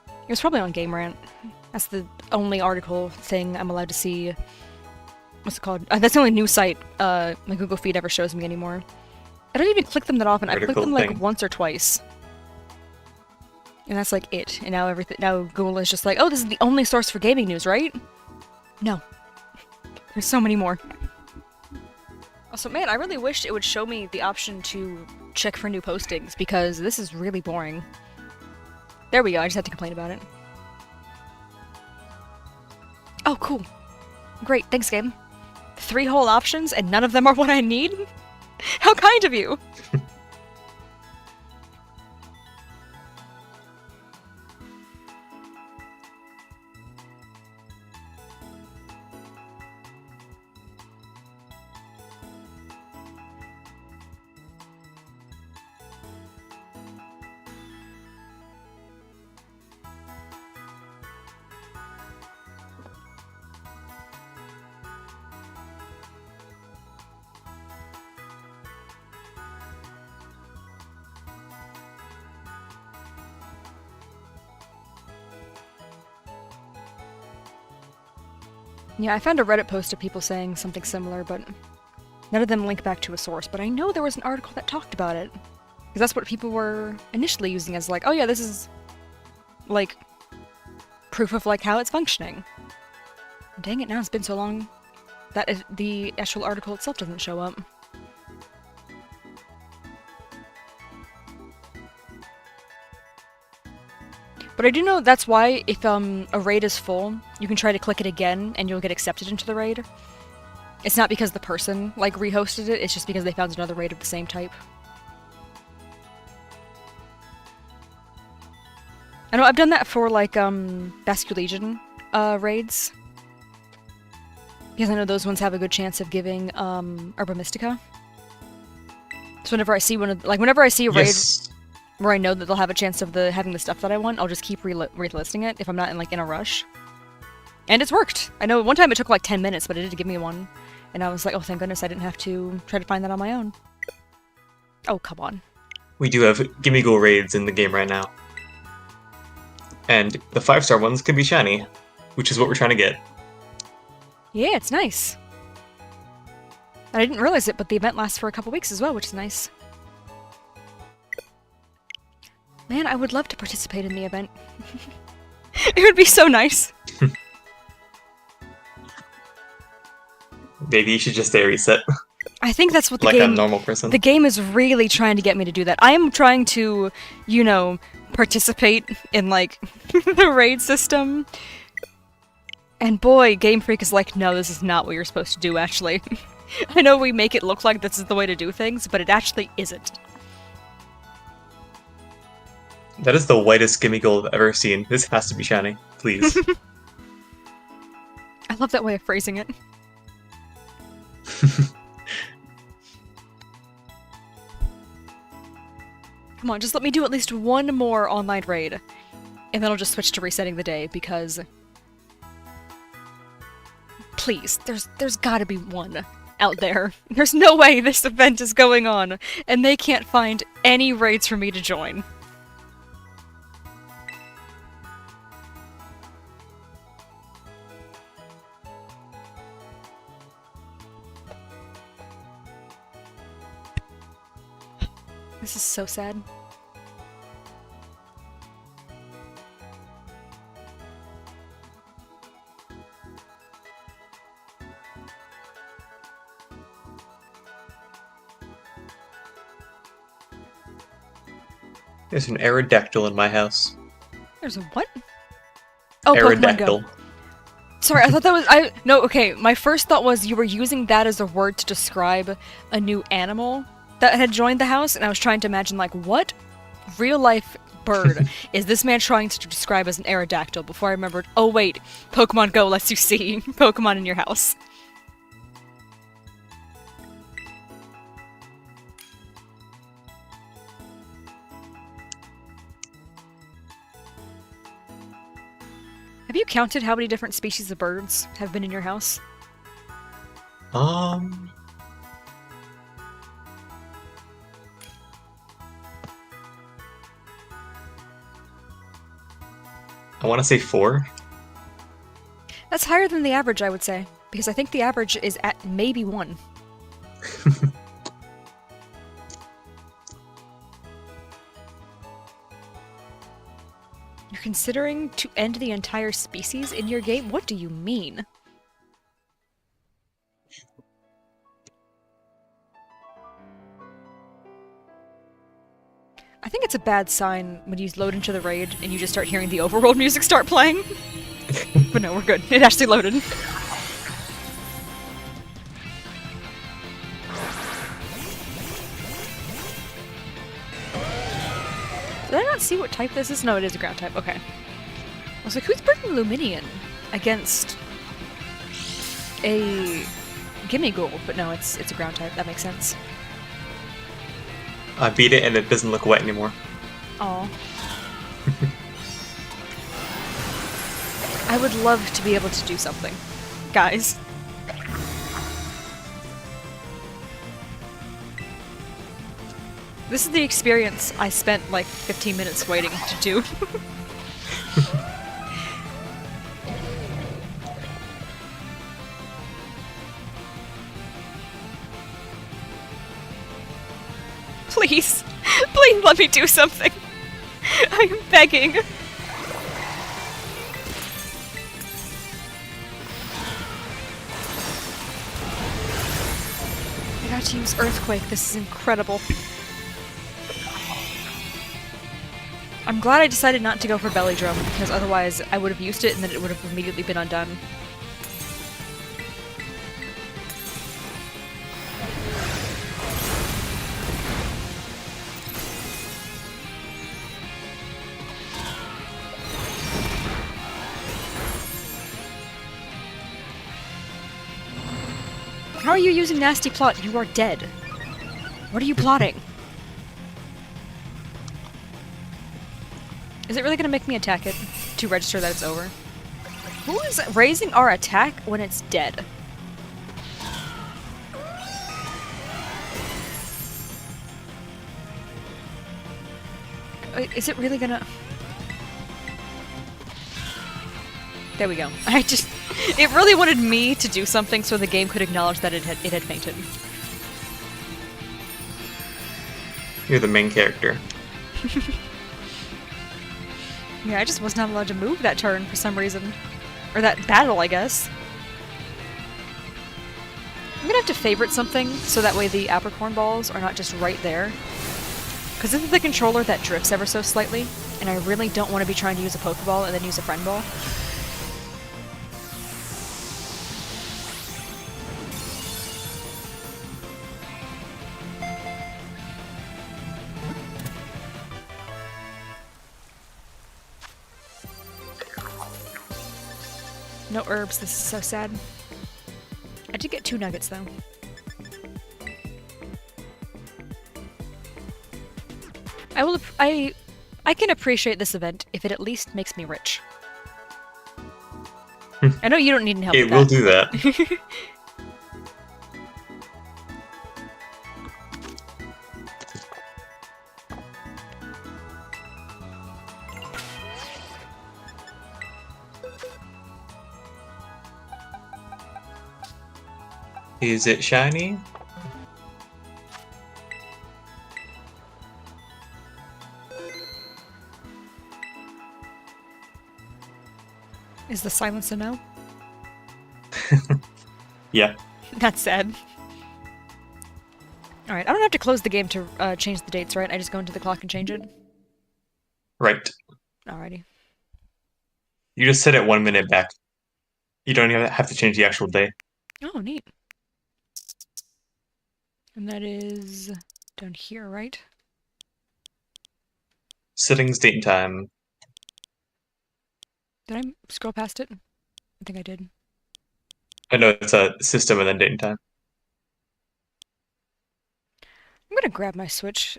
It was probably on Game Rant. That's the only article thing I'm allowed to see. What's it called? That's the only news site my Google feed ever shows me anymore. I don't even click them that often. I click them like once or twice. And that's like it. And now Google is just like, oh, this is the only source for gaming news, right? No. There's so many more. Also, man, I really wish it would show me the option to check for new postings, because this is really boring. There we go, I just had to complain about it. Oh, cool. Great, thanks, game. 3 whole options, and none of them are what I need? How kind of you! Yeah, I found a Reddit post of people saying something similar, but none of them link back to a source. But I know there was an article that talked about it. Because that's what people were initially using as like, oh yeah, this is, like, proof of, like, how it's functioning. Dang it, now it's been so long that the actual article itself doesn't show up. But I do know that's why, if a raid is full, you can try to click it again and you'll get accepted into the raid. It's not because the person, like, rehosted it, it's just because they found another raid of the same type. I know I've done that for, like, Basque Legion raids. Because I know those ones have a good chance of giving Herba Mystica. So whenever I see whenever I see a raid where I know that they'll have a chance of having the stuff that I want, I'll just keep relisting it if I'm not in a rush. And it's worked! I know one time it took like 10 minutes, but it did give me one. And I was like, oh thank goodness I didn't have to try to find that on my own. Oh, come on. We do have Gimmighoul raids in the game right now. And the 5-star ones can be shiny, which is what we're trying to get. Yeah, it's nice. And I didn't realize it, but the event lasts for a couple weeks as well, which is nice. Man, I would love to participate in the event. It would be so nice. Maybe you should just stay reset. I think that's what the like game... a normal person. The game is really trying to get me to do that. I am trying to, you know, participate in, like, the raid system. And boy, Game Freak is like, no, this is not what you're supposed to do, actually. I know we make it look like this is the way to do things, but it actually isn't. That is the whitest Gimmighoul I've ever seen. This has to be shiny, please. I love that way of phrasing it. Come on, just let me do at least one more online raid. And then I'll just switch to resetting the day because... Please, there's gotta be one out there. There's no way this event is going on, and they can't find any raids for me to join. This is so sad. There's an Aerodactyl in my house. There's a what? Oh, Pokemon Go. Aerodactyl. Sorry, I thought that was no, okay, my first thought was you were using that as a word to describe a new animal that had joined the house, and I was trying to imagine, like, what real-life bird is this man trying to describe as an Aerodactyl before I remembered, oh wait, Pokemon Go lets you see Pokemon in your house. Have you counted how many different species of birds have been in your house? I want to say 4. That's higher than the average, I would say, because I think the average is at maybe 1. You're considering to end the entire species in your game? What do you mean? I think it's a bad sign when you load into the raid and you just start hearing the overworld music start playing. But no, we're good. It actually loaded. Did I not see what type this is? No, it is a ground type. Okay. I was like, who's bringing Luminion against a Gimmighoul? But no, it's a ground type. That makes sense. I beat it and it doesn't look wet anymore. Aw. I would love to be able to do something. Guys. This is the experience I spent like 15 minutes waiting to do. Please. Please let me do something. I'm begging. I got to use Earthquake. This is incredible. I'm glad I decided not to go for Belly Drum, because otherwise I would have used it and then it would have immediately been undone. How are you using Nasty Plot? You are dead. What are you plotting? Is it really gonna make me attack it to register that it's over? Who is raising our attack when it's dead? Is it really gonna... There we go. It really wanted me to do something so the game could acknowledge that it had fainted. You're the main character. Yeah, I just was not allowed to move that turn for some reason. Or that battle, I guess. I'm gonna have to favorite something so that way the apricorn balls are not just right there. Because this is the controller that drifts ever so slightly, and I really don't want to be trying to use a Pokeball and then use a Friend Ball. No herbs, this is so sad. I did get 2 nuggets though. I can appreciate this event if it at least makes me rich. I know you don't need any help It with will that. do that. Is it shiny? Is the silence a no? Yeah. That's sad. Alright, I don't have to close the game to change the dates, right? I just go into the clock and change it? Right. Alrighty. You just set it 1 minute back. You don't even have to change the actual day. Oh, neat. And that is down here, right? Settings, date, and time. Did I scroll past it? I think I did. I know it's a system and then date and time. I'm gonna grab my Switch.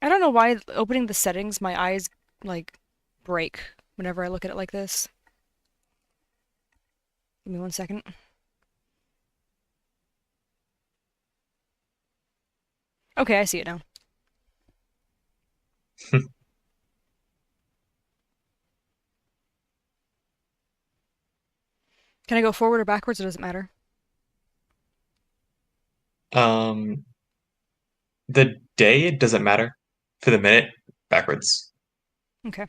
I don't know why opening the settings, my eyes, like, break whenever I look at it like this. Give me 1 second. Okay, I see it now. Can I go forward or backwards, or does it matter? The day, it doesn't matter. For the minute, backwards. Okay.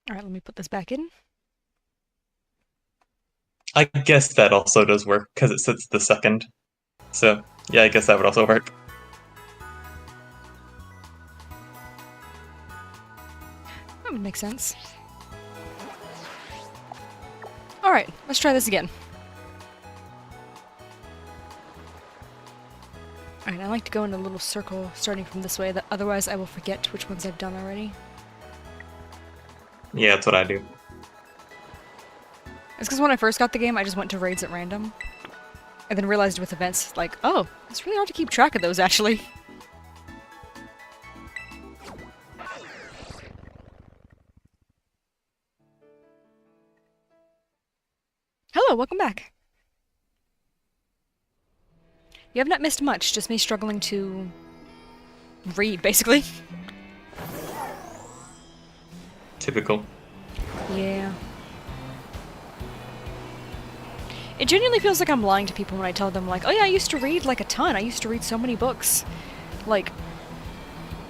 Alright, let me put this back in. I guess that also does work, because it sets the second. So, yeah, I guess that would also work. That would make sense. Alright, let's try this again. Alright, I like to go in a little circle starting from this way, that otherwise I will forget which ones I've done already. Yeah, that's what I do. It's because when I first got the game, I just went to raids at random. And then realized with events, like, oh, it's really hard to keep track of those, actually. Hello, welcome back. You have not missed much, just me struggling to read, basically. Typical. Yeah. It genuinely feels like I'm lying to people when I tell them, like, oh yeah, I used to read, like, a ton. I used to read so many books. Like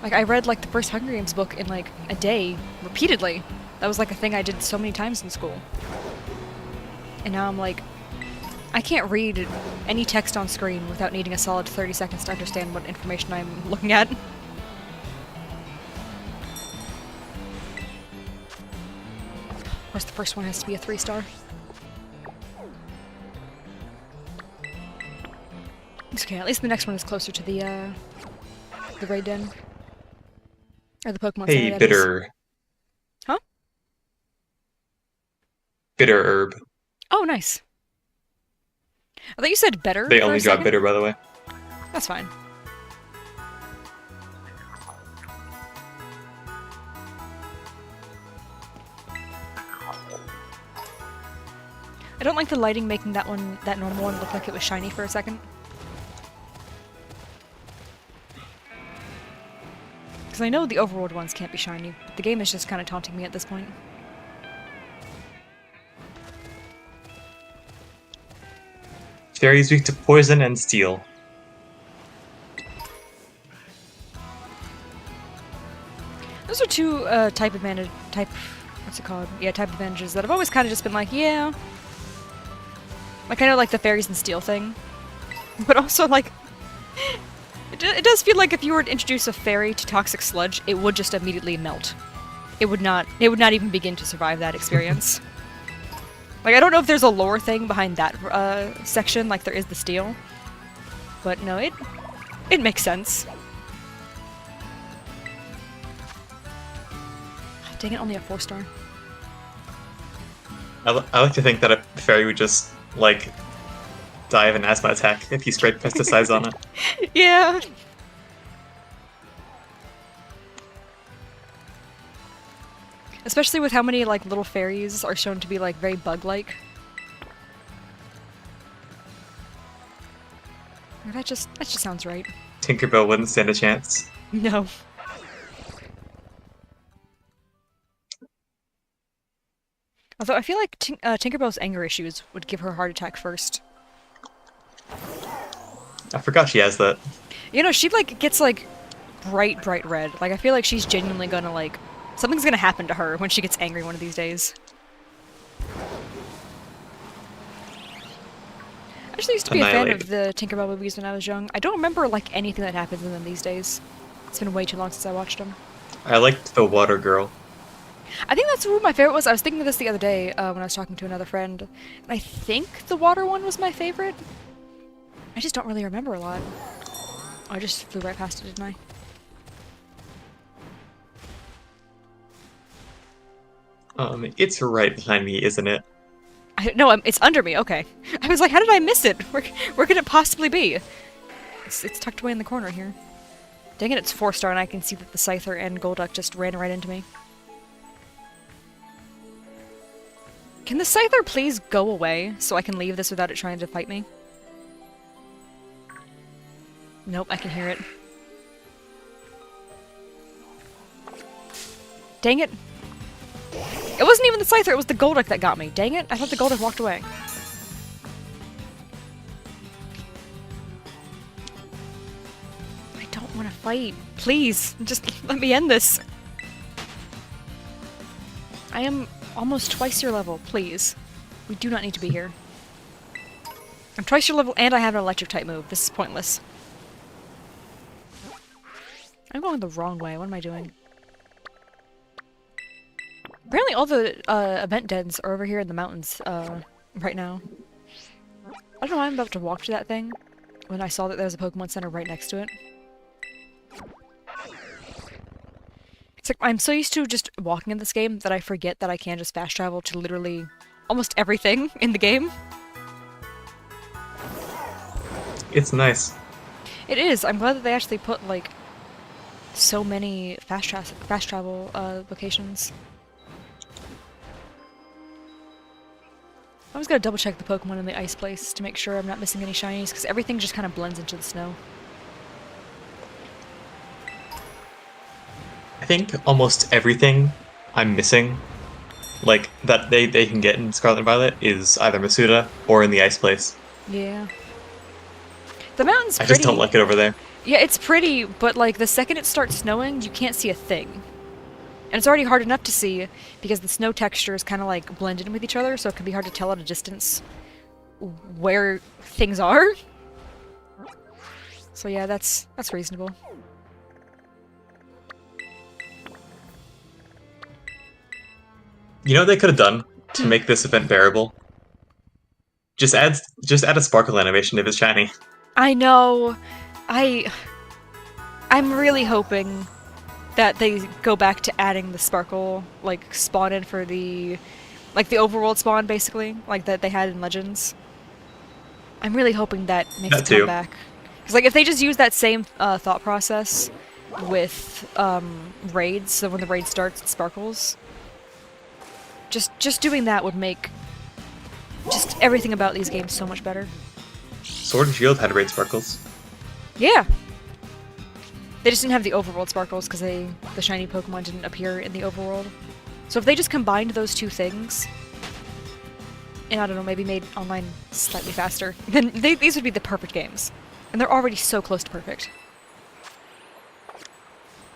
I read, like, the first Hunger Games book in, like, a day, repeatedly. That was, like, a thing I did so many times in school. And now I'm like, I can't read any text on screen without needing a solid 30 seconds to understand what information I'm looking at. Of course, the first one has to be a 3-star. It's okay, at least the next one is closer to the raid den. Or the Pokemon Center, Hey, that is. bitter. Huh? Bitter herb. Oh, nice. I thought you said better They for only a drop second. bitter, by the way. That's fine. I don't like the lighting making that normal one look like it was shiny for a second. Because I know the overworld ones can't be shiny, but the game is just kind of taunting me at this point. Fairy is weak to poison and steel. Those are two type advantages that I've always kind of just been like, yeah. Like, I know, like, the fairies and steel thing. But also, like, it does feel like if you were to introduce a fairy to toxic sludge, it would just immediately melt. It would not even begin to survive that experience. Like, I don't know if there's a lore thing behind that section, like there is the steel. But no, it makes sense. Dang it, only a 4-star. I like to think that a fairy would just, like, die of an asthma attack if you sprayed pesticides on it. Yeah. Especially with how many, like, little fairies are shown to be, like, very bug-like. That just sounds right. Tinkerbell wouldn't stand a chance. No. Although I feel like Tinkerbell's anger issues would give her a heart attack first. I forgot she has that. You know, she, like, gets, like, bright red. Like, I feel like she's genuinely gonna, like... Something's gonna happen to her when she gets angry one of these days. I actually used to be a fan of the Tinkerbell movies when I was young. I don't remember, like, anything that happens in them these days. It's been way too long since I watched them. I liked the Water Girl. I think that's who my favorite was. I was thinking of this the other day when I was talking to another friend. And I think the water one was my favorite. I just don't really remember a lot. Oh, I just flew right past it, didn't I? It's right behind me, isn't it? No, it's under me. Okay. I was like, how did I miss it? Where could it possibly be? It's tucked away in the corner here. Dang it, it's 4-star, and I can see that the Scyther and Golduck just ran right into me. Can the Scyther please go away so I can leave this without it trying to fight me? Nope, I can hear it. Dang it. It wasn't even the Scyther, it was the Golduck that got me. Dang it, I thought the Golduck walked away. I don't want to fight. Please, just let me end this. I am almost twice your level, please. We do not need to be here. I'm twice your level and I have an electric type move. This is pointless. I'm going the wrong way. What am I doing? Apparently all the event dens are over here in the mountains right now. I don't know why I'm about to walk to that thing when I saw that there was a Pokemon Center right next to it. It's like, I'm so used to just walking in this game that I forget that I can just fast travel to literally almost everything in the game. It's nice. It is. I'm glad that they actually put, like, so many fast travel locations. I always gotta double check the Pokemon in the ice place to make sure I'm not missing any shinies, because everything just kind of blends into the snow. I think almost everything I'm missing, like, that they can get in Scarlet and Violet, is either Masuda or in the ice place. Yeah. The mountain's pretty. I just don't like it over there. Yeah, it's pretty, but, like, the second it starts snowing, you can't see a thing. And it's already hard enough to see because the snow texture is kind of, like, blended in with each other, so it can be hard to tell at a distance where things are. So yeah, that's reasonable. You know what they could have done to make this event bearable? Just add a sparkle animation if it's shiny. I know. I'm really hoping that they go back to adding the sparkle, like, spawn in for the, like, the overworld spawn, basically, like that they had in Legends. I'm really hoping that makes it come back. Because, like, if they just use that same thought process with raids, so when the raid starts, it sparkles. Just doing that would make just everything about these games so much better. Sword and Shield had raid sparkles. Yeah. They just didn't have the overworld sparkles because the shiny Pokemon didn't appear in the overworld. So if they just combined those two things, and I don't know, maybe made online slightly faster, then these would be the perfect games. And they're already so close to perfect.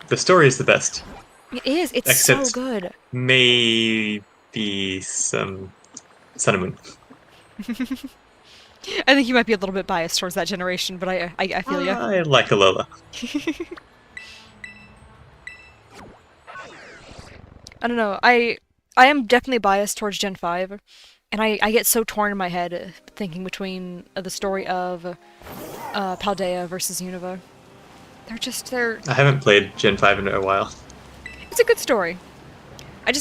The story is the best. It is. It's Except so good. Maybe some Sun and Moon. I think you might be a little bit biased towards that generation, but I feel you. I like Alola. I don't know. I am definitely biased towards Gen 5, and I get so torn in my head thinking between the story of Paldea versus Unova. They're I haven't played Gen 5 in a while. It's a good story.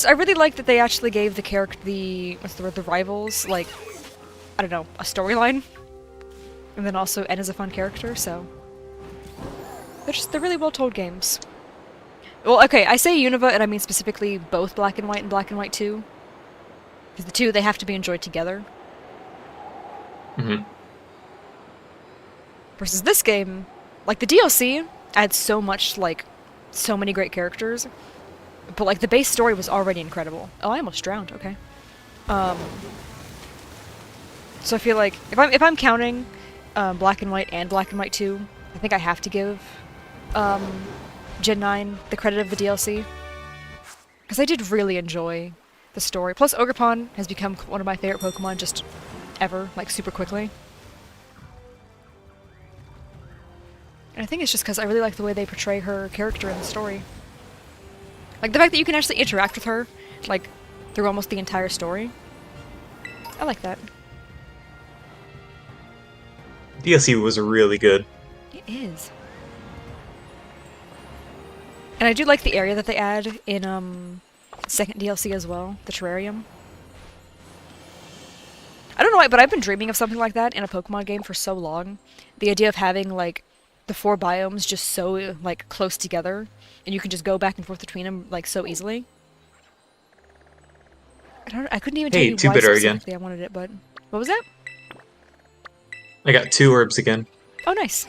I really like that they actually gave the character, what's the word, the rivals, like, I don't know, a storyline. And then also N is a fun character, so they're really well told games. Well, okay, I say Unova and I mean specifically both Black and White and Black and White 2. Because the two, they have to be enjoyed together. Mm-hmm. Versus this game, like the DLC adds so much, like, so many great characters. But like the base story was already incredible. Oh, I almost drowned, okay. So I feel like if I'm counting Black and White and Black and White 2, I think I have to give Gen 9 the credit of the DLC. Because I did really enjoy the story. Plus, Ogerpon has become one of my favorite Pokemon just ever, like super quickly. And I think it's just because I really like the way they portray her character in the story. Like, the fact that you can actually interact with her, like, through almost the entire story. I like that. DLC was really good. It is. And I do like the area that they add in, second DLC as well, the terrarium. I don't know why, but I've been dreaming of something like that in a Pokemon game for so long. The idea of having, like, the 4 biomes just so, like, close together, and you can just go back and forth between them, like, so easily. I couldn't even tell you why specifically I wanted it, but... What was that? I got 2 herbs again. Oh, nice.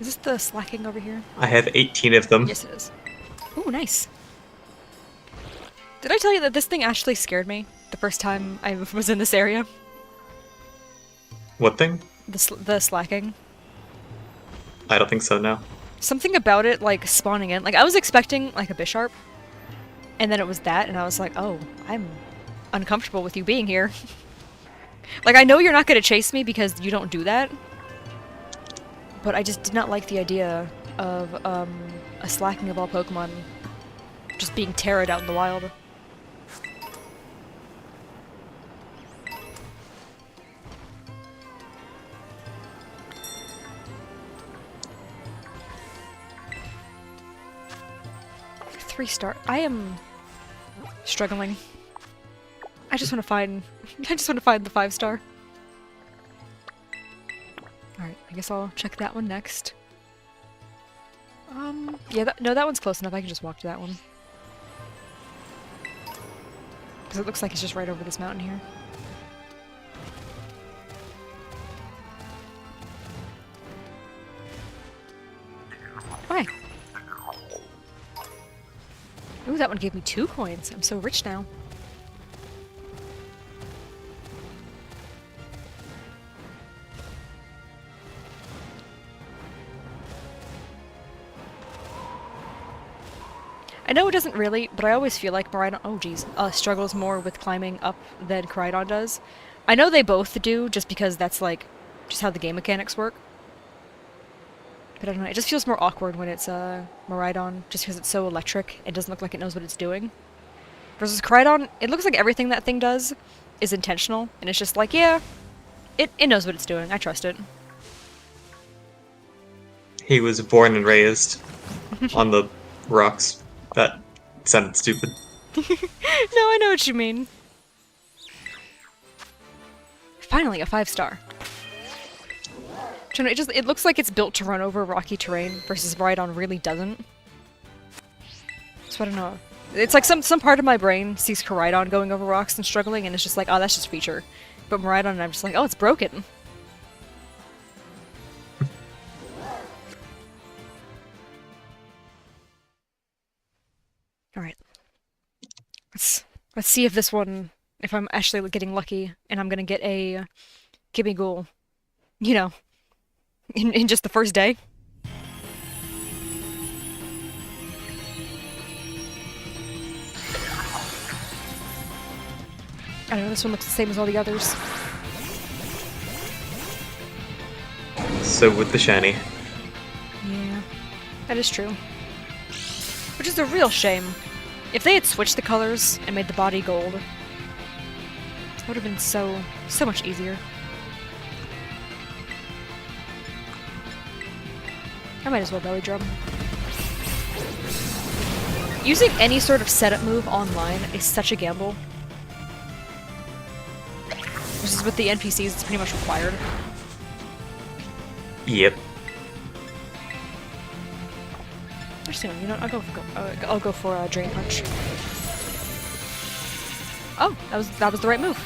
Is this the slacking over here? I have 18 of them. Yes, it is. Ooh, nice. Did I tell you that this thing actually scared me the first time I was in this area? What thing? The slacking. I don't think so, no. Something about it, like, spawning in. Like, I was expecting, like, a Bisharp. And then it was that, and I was like, oh, I'm uncomfortable with you being here. Like, I know you're not going to chase me because you don't do that. But I just did not like the idea of, a slacking of all Pokemon just being terrored out in the wild. Three-star. I am struggling. I just want to find the 5-star. Alright, I guess I'll check that one next. Yeah, no, that one's close enough. I can just walk to that one. Because it looks like it's just right over this mountain here. Why? Ooh, that one gave me 2 coins. I'm so rich now. I know it doesn't really, but I always feel like Miraidon, oh geez, struggles more with climbing up than Koraidon does. I know they both do, just because that's like, just how the game mechanics work. But I don't know, it just feels more awkward when it's Miraidon, just because it's so electric, it doesn't look like it knows what it's doing. Versus Koraidon, it looks like everything that thing does is intentional, and it's just like, yeah, it knows what it's doing, I trust it. He was born and raised on the rocks. That sounded stupid. No, I know what you mean. Finally, a 5-star. It looks like it's built to run over rocky terrain, versus Miraidon really doesn't. So I don't know. It's like some part of my brain sees Koraidon going over rocks and struggling, and it's just like, oh, that's just feature. But Miraidon, I'm just like, oh, it's broken. Alright. Let's see if this one, if I'm actually getting lucky, and I'm gonna get a Gimmighoul, you know, in just the first day. I don't know, this one looks the same as all the others. So with the shiny. Yeah, that is true. Which is a real shame. If they had switched the colors and made the body gold, it would have been so much easier. I might as well belly drum. Using any sort of setup move online is such a gamble. Which is with the NPCs, it's pretty much required. Yep. Actually, you know, I'll go for a Drain Punch. Oh, that was the right move.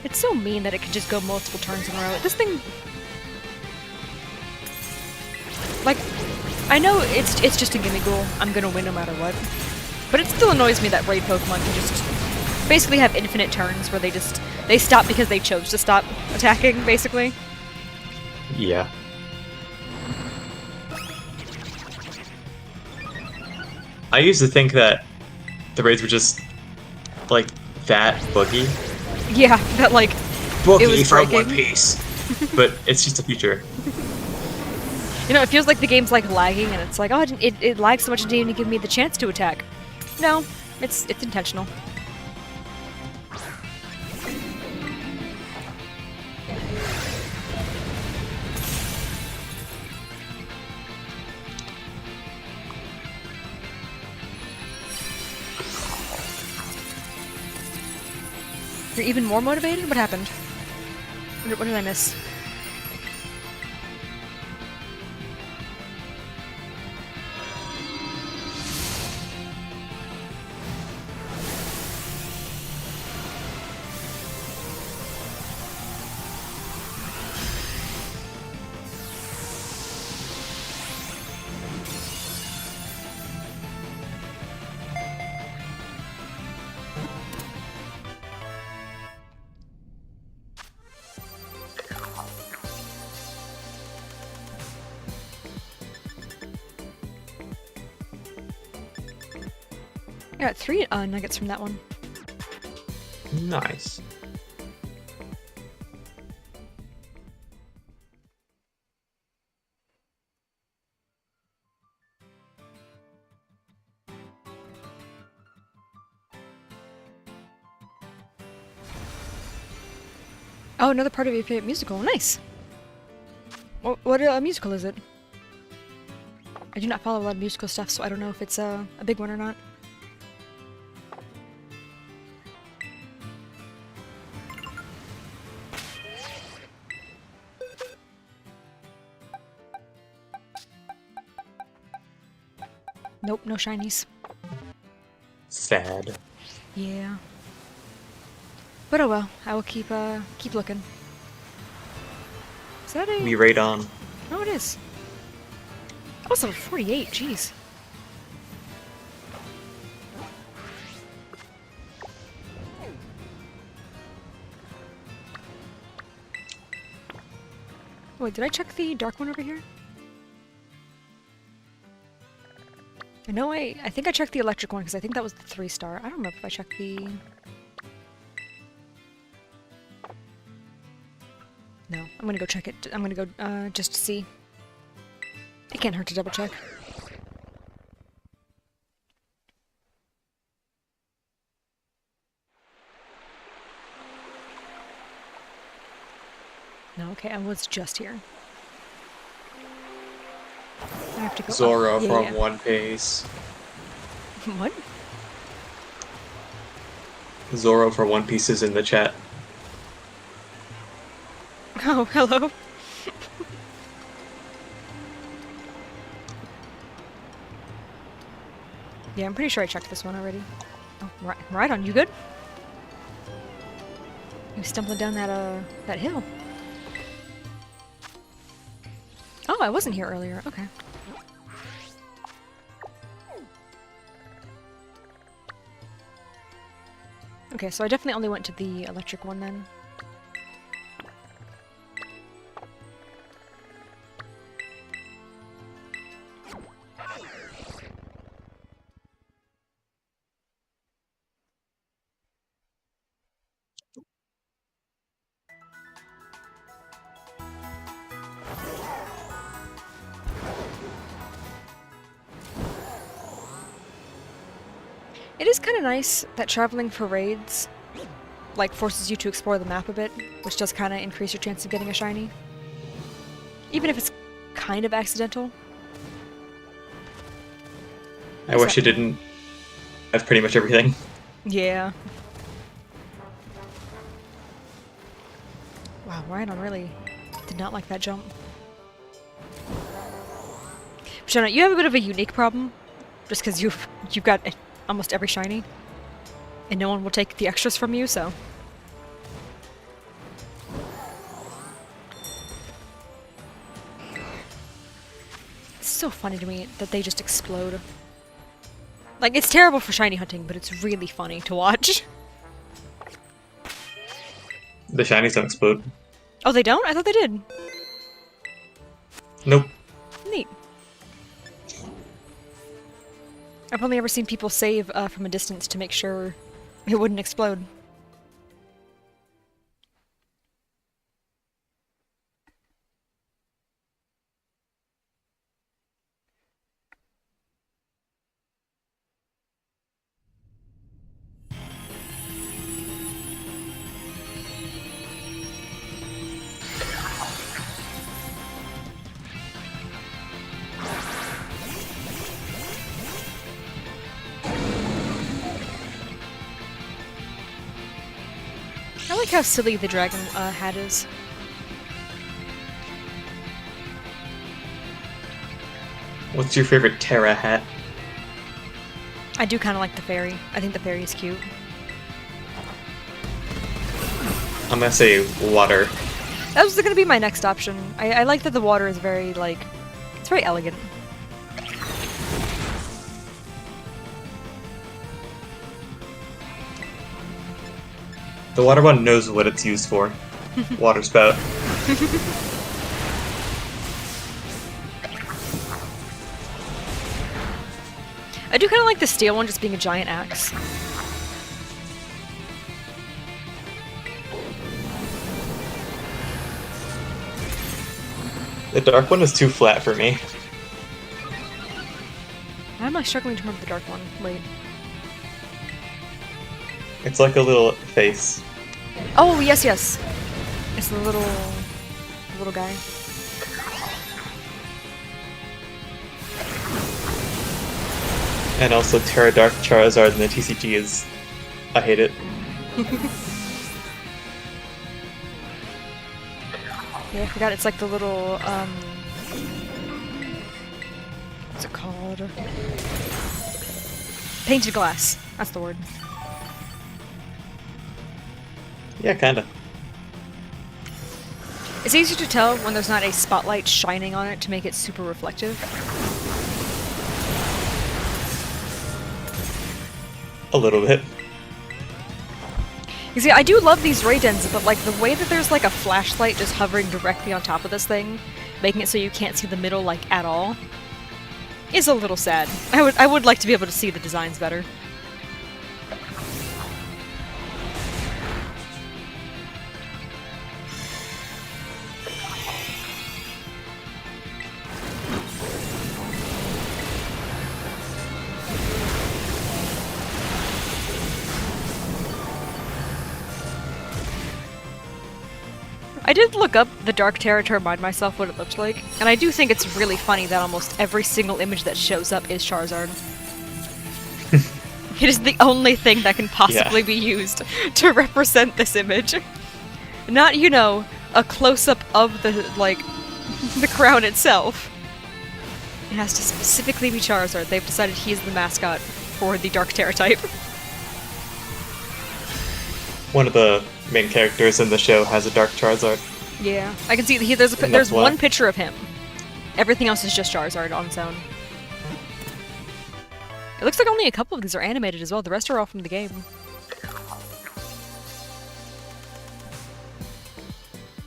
It's so mean that it could just go multiple turns in a row. This thing... Like, I know it's just a Gimmighoul. I'm gonna win no matter what. But it still annoys me that raid Pokemon can just basically have infinite turns where they stop because they chose to stop attacking, basically. Yeah. I used to think that the raids were just, like, that buggy. Yeah, that like, Boogie it was from breaking. One Piece. But it's just a feature. You know, it feels like the game's like lagging, and it's like, oh, it lags so much it didn't even give me the chance to attack. No, it's intentional. You're even more motivated? What happened? What did I miss? I got 3 nuggets from that one. Nice. Oh, another part of your favorite musical. Nice! What musical is it? I do not follow a lot of musical stuff, so I don't know if it's a big one or not. Nope, no shinies. Sad. Yeah. But oh well, I will keep looking. Is that a... We raid on. Oh, it is. Oh, it's level 48, jeez. Wait, did I check the dark one over here? I know I think I checked the electric one because I think that was the 3-star. I don't remember if I checked the... No, I'm gonna go check it. I'm gonna go just to see. It can't hurt to double check. No, okay, I was just here. I have to go Zoro up. from One Piece. What? Zoro for One Piece is in the chat. Oh, hello. Yeah, I'm pretty sure I checked this one already. Oh, right on. You good? You stumbling down that hill. Oh, I wasn't here earlier. Okay. Okay, so I definitely only went to the electric one then. It is kind of nice that traveling for raids, like, forces you to explore the map a bit, which does kind of increase your chance of getting a shiny. Even if it's kind of accidental. I wish it didn't have pretty much everything. Yeah. Wow, Rhino really did not like that jump. Shona, you have a bit of a unique problem, just because you've got almost every shiny, and no one will take the extras from you, so... It's so funny to me that they just explode. Like, it's terrible for shiny hunting, but it's really funny to watch. The shinies don't explode. Oh, they don't? I thought they did. Nope. Neat. I've only ever seen people save from a distance to make sure it wouldn't explode. I like how silly the dragon hat is. What's your favorite Terra hat? I do kind of like the fairy. I think the fairy is cute. I'm gonna say water. That was gonna be my next option. I like that the water is very, like... It's very elegant. The water one knows what it's used for. Water spout. I do kind of like the steel one just being a giant axe. The dark one is too flat for me. Why am I struggling to remember the dark one? Wait. It's like a little face. Oh, yes, yes. It's the little guy. And also Terra Dark Charizard in the TCG is... I hate it. Yeah, I forgot it's like the little, what's it called? Painted glass. That's the word. Yeah, kinda. It's easy to tell when there's not a spotlight shining on it to make it super reflective. A little bit. You see, I do love these raid dens, but like the way that there's like a flashlight just hovering directly on top of this thing, making it so you can't see the middle like at all, is a little sad. I would like to be able to see the designs better. I did look up the Dark Terra to remind myself what it looked like, and I do think it's really funny that almost every single image that shows up is Charizard. It is the only thing that can possibly be used to represent this image. Not, you know, a close-up of the, like, the crown itself. It has to specifically be Charizard. They've decided he is the mascot for the Dark Terra type. One of the main characters in the show has a Dark Charizard. Yeah, I can see there's one picture of him. Everything else is just Charizard on its own. It looks like only a couple of these are animated as well. The rest are all from the game.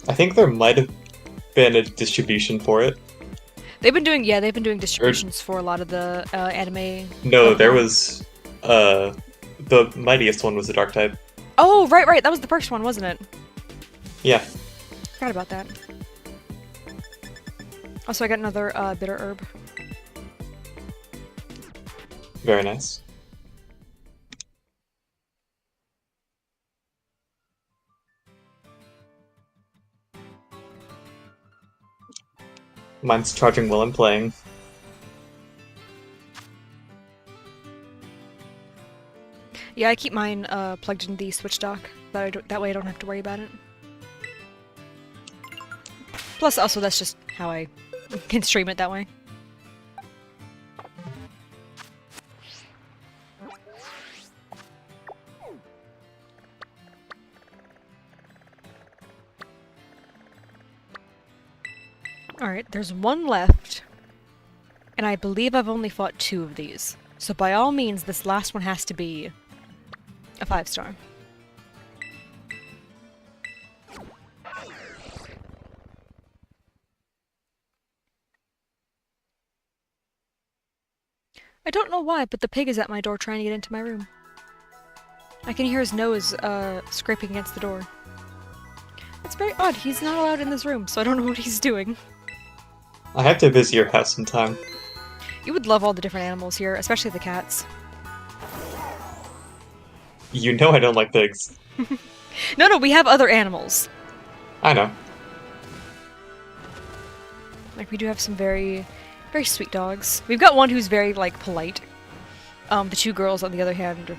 I think there might have been a distribution for it. They've been doing distributions for a lot of the anime. No, there Pokemon. was the mightiest one was the dark type. Oh, right. That was the first one, wasn't it? Yeah. Forgot about that. Also, I got another bitter herb. Very nice. Mine's charging while I'm playing. Yeah, I keep mine plugged in the Switch dock. That way I don't have to worry about it. Plus, also, that's just how I can stream it that way. Alright, there's one left. And I believe I've only fought 2 of these. So by all means, this last one has to be a 5-star. I don't know why, but the pig is at my door trying to get into my room. I can hear his nose scraping against the door. It's very odd. He's not allowed in this room, so I don't know what he's doing. I have to visit your house sometime. You would love all the different animals here, especially the cats. You know I don't like pigs. No, we have other animals. I know. Like, we do have some very, very sweet dogs. We've got one who's very, like, polite. The 2 girls, on the other hand,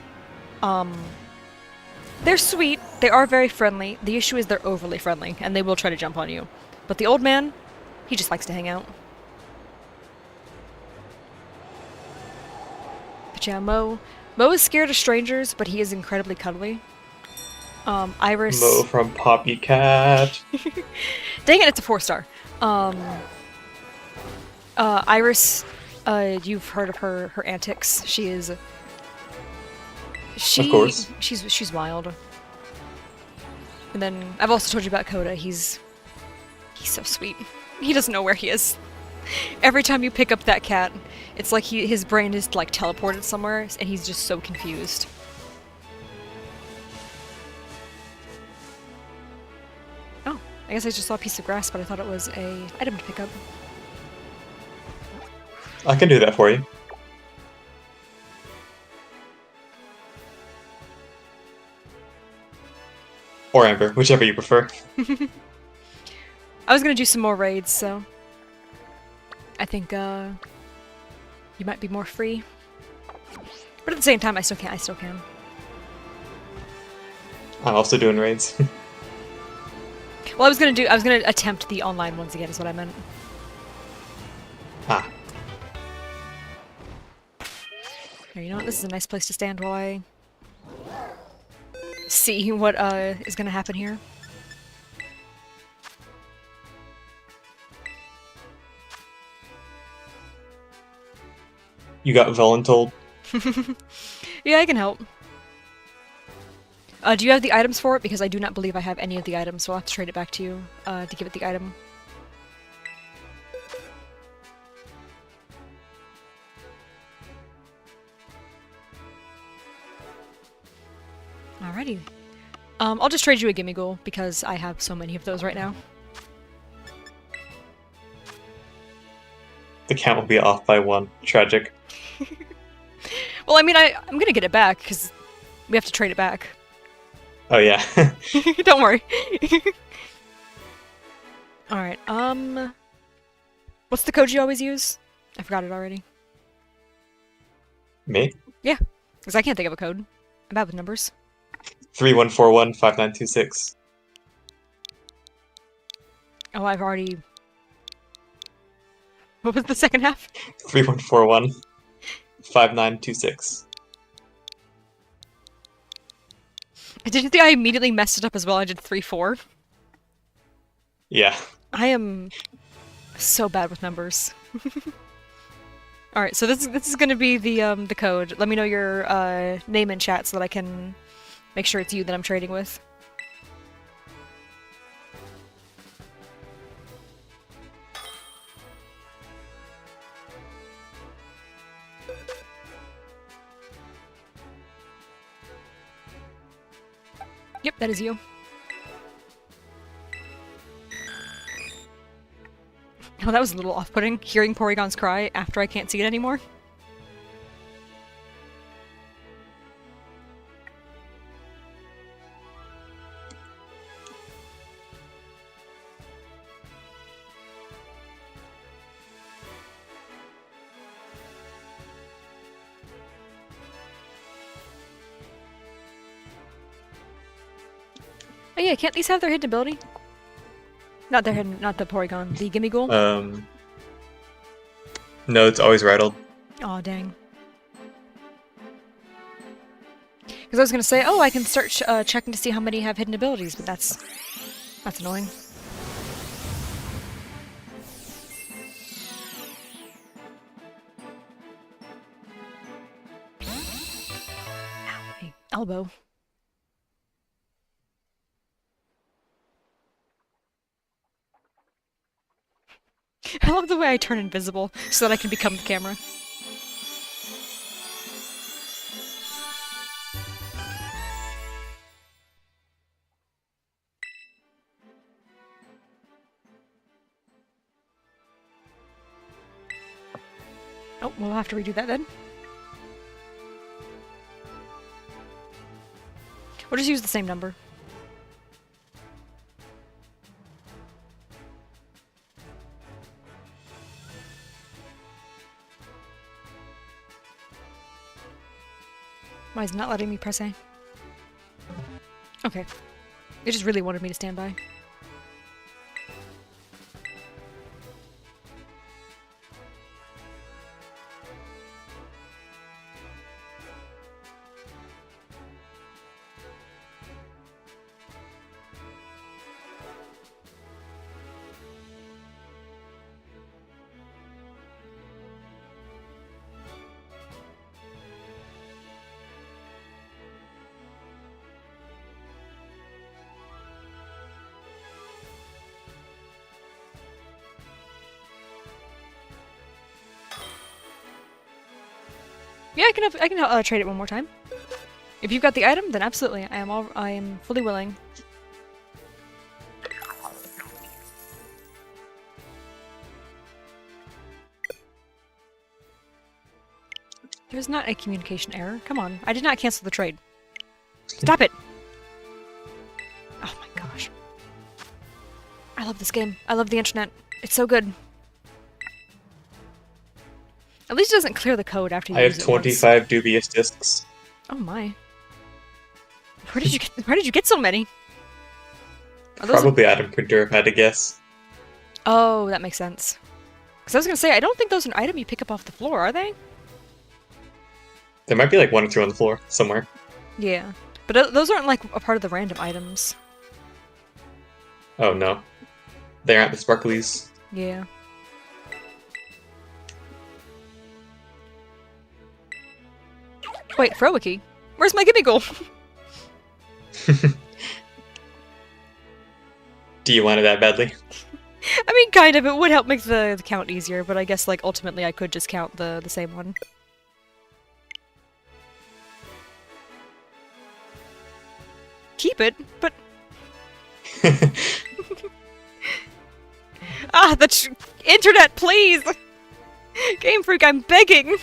they're sweet, they are very friendly. The issue is they're overly friendly, and they will try to jump on you. But the old man, he just likes to hang out. But yeah, Mo is scared of strangers, but he is incredibly cuddly. Iris... Mo from Poppy Cat. Dang it, it's a 4-star. Iris, you've heard of her antics. She is... Of course. She's wild. And then, I've also told you about Coda. He's so sweet. He doesn't know where he is. Every time you pick up that cat, it's like his brain is like teleported somewhere, and he's just so confused. Oh, I guess I just saw a piece of grass, but I thought it was a item to pick up. I can do that for you. Or Amber, whichever you prefer. I was gonna do some more raids, so I think you might be more free. But at the same time, I still can. I'm also doing raids. Well, I was gonna attempt the online ones again, is what I meant. Ah. Here, you know what? This is a nice place to stand while I see what is gonna happen here. You got voluntold. Yeah, I can help. Do you have the items for it? Because I do not believe I have any of the items, so I'll have to trade it back to you to give it the item. Alrighty. I'll just trade you a Gimmighoul, because I have so many of those right now. The count will be off by 1. Tragic. Well, I mean, I'm gonna get it back, because we have to trade it back. Oh yeah. Don't worry. Alright, what's the code you always use? I forgot it already. Me? Yeah, because I can't think of a code. I'm bad with numbers. 31415926. Oh, I've already... What was the second half? 31415926. Did you think I immediately messed it up as well? I did 3-4. Yeah. I am so bad with numbers. Alright, so this is gonna be the code. Let me know your name in chat so that I can make sure it's you that I'm trading with. Yep, that is you. Oh, that was a little off-putting, hearing Porygon's cry after I can't see it anymore. Oh yeah, can't these have their hidden ability? Not their hidden, not the Porygon, the Gimmighoul? No, it's always rattled. Aw, dang. Because I was gonna say, oh, I can start checking to see how many have hidden abilities, but that's annoying. Ow, my elbow. I love the way I turn invisible so that I can become the camera. Oh, we'll have to redo that then. We'll just use the same number. Why is it not letting me press A? Okay. It just really wanted me to stand by. Yeah, I can trade it one more time. If you've got the item, then absolutely. I am fully willing. There's not a communication error. Come on. I did not cancel the trade. Stop it! Oh my gosh. I love this game. I love the internet. It's so good. At least it doesn't clear the code after you use it once. 25 dubious discs. Oh my. Where did you get so many? Probably Adam Printer, if I had to guess. Oh, that makes sense. Because I was going to say, I don't think those are an item you pick up off the floor, are they? There might be like 1 or 2 on the floor, somewhere. Yeah. But those aren't like a part of the random items. Oh no. They aren't the sparklies. Yeah. Wait, Frowicky? Where's my Gimmighoul? Do you want it that badly? I mean, kind of. It would help make the count easier, but I guess, like, ultimately I could just count the same one. Keep it, but... Ah, the internet, please! Game Freak, I'm begging!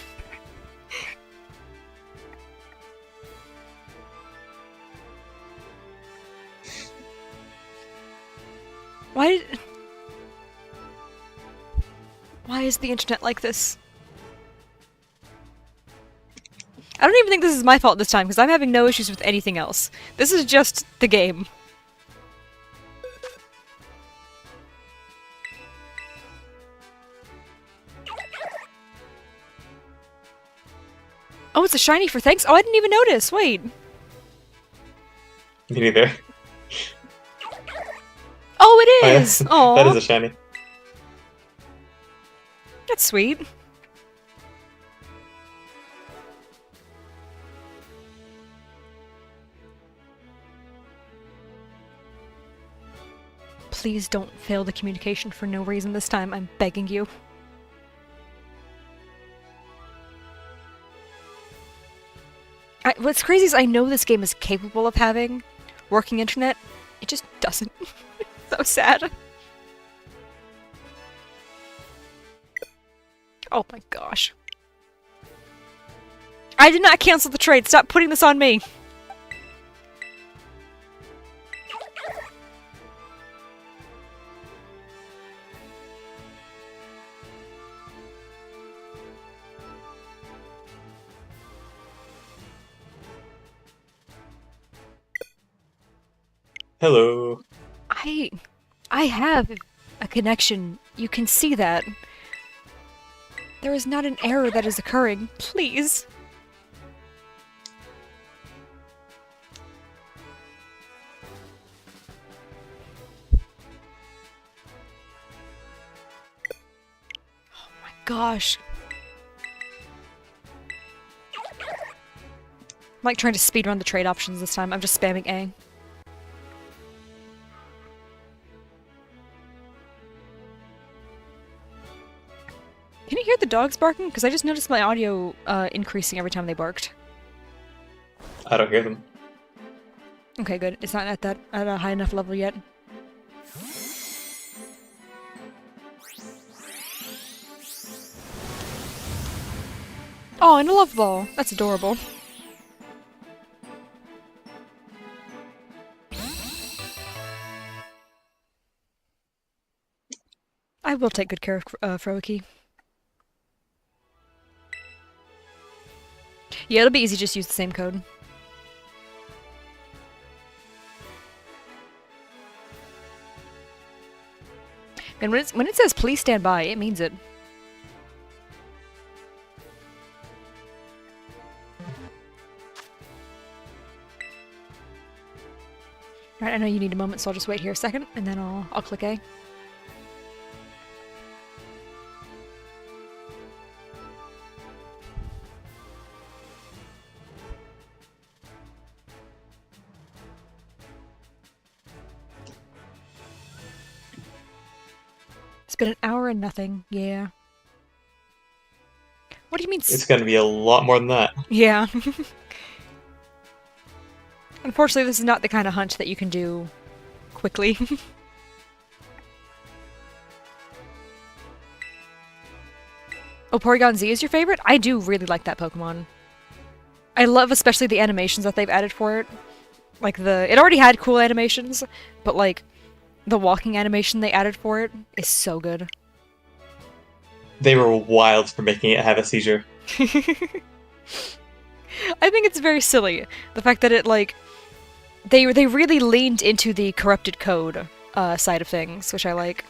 Why is the internet like this? I don't even think this is my fault this time, because I'm having no issues with anything else. This is just the game. Oh, it's a shiny for thanks? Oh, I didn't even notice! Wait. Me neither. Oh, it is! Oh, that is a shiny. That's sweet. Please don't fail the communication for no reason this time. I'm begging you. What's crazy is I know this game is capable of having working internet. It just doesn't. So sad. Oh my gosh. I did not cancel the trade. Stop putting this on me. Hello. I have a connection. You can see that. There is not an error that is occurring. Please. Oh my gosh. I'm like trying to speedrun the trade options this time. I'm just spamming A. Can you hear the dogs barking? Because I just noticed my audio increasing every time they barked. I don't hear them. Okay, good. It's not at a high enough level yet. Oh, and a love ball. That's adorable. I will take good care of Froakie. Yeah, it'll be easy, just use the same code. And when it says please stand by, it means it. Alright, I know you need a moment, so I'll just wait here a second, and then I'll click A. It's been an hour and nothing, yeah. What do you mean? It's gonna be a lot more than that. Yeah. Unfortunately, this is not the kind of hunt that you can do quickly. Oh, Porygon Z is your favorite? I do really like that Pokemon. I love especially the animations that they've added for it. Like it already had cool animations, but like the walking animation they added for it is so good. They were wild for making it have a seizure. I think it's very silly. The fact that it, like, they really leaned into the corrupted code side of things, which I like.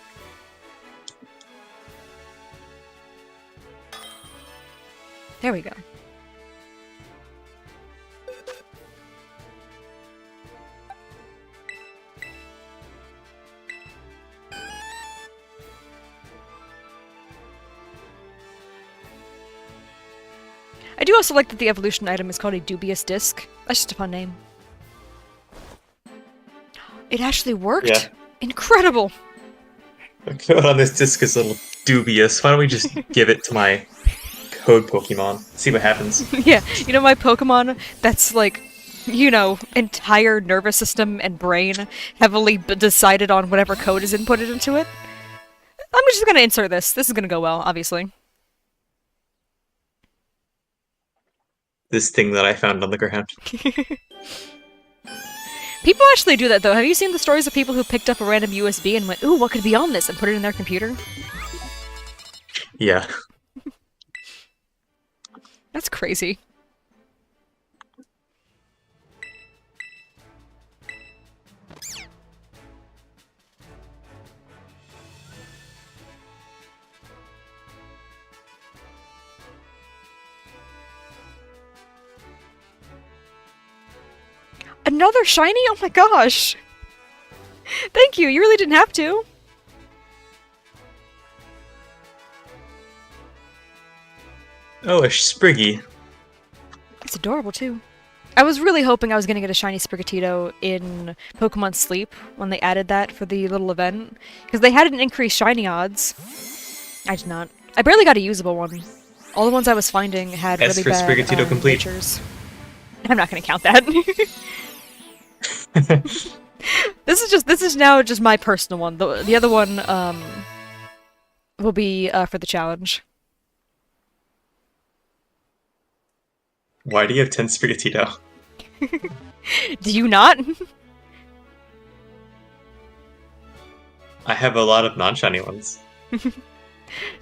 There we go. I do also like that the evolution item is called a dubious disc. That's just a fun name. It actually worked? Yeah. Incredible! The code on this disc is a little dubious. Why don't we just give it to my code Pokemon? See what happens. Yeah, you know my Pokemon that's like, you know, entire nervous system and brain heavily decided on whatever code is inputted into it? I'm just gonna insert this. This is gonna go well, obviously. This thing that I found on the ground. People actually do that, though. Have you seen the stories of people who picked up a random USB and went, ooh, what could be on this, and put it in their computer? Yeah. That's crazy. Another shiny? Oh my gosh! Thank you, you really didn't have to. Oh, a Spriggy. It's adorable, too. I was really hoping I was gonna get a shiny Sprigatito in Pokemon Sleep when they added that for the little event, because they had an increased shiny odds. I did not. I barely got a usable one. All the ones I was finding had really bad Sprigatito complete. natures. I'm not gonna count that. This is now just my personal one. The other one will be for the challenge. Why do you have 10 Sprigatito? Do you not? I have a lot of non-shiny ones.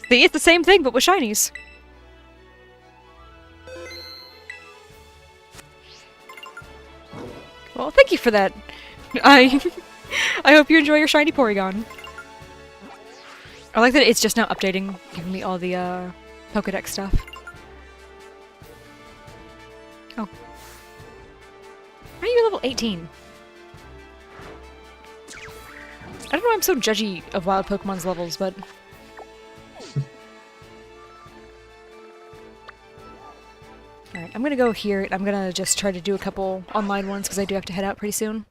See, it's the same thing, but with shinies. Well, thank you for that. I hope you enjoy your shiny Porygon. I like that it's just now updating, giving me all the Pokédex stuff. Oh. Why are you level 18? I don't know why I'm so judgy of wild Pokemon's levels, but... Alright, I'm gonna go here. I'm gonna just try to do a couple online ones, because I do have to head out pretty soon.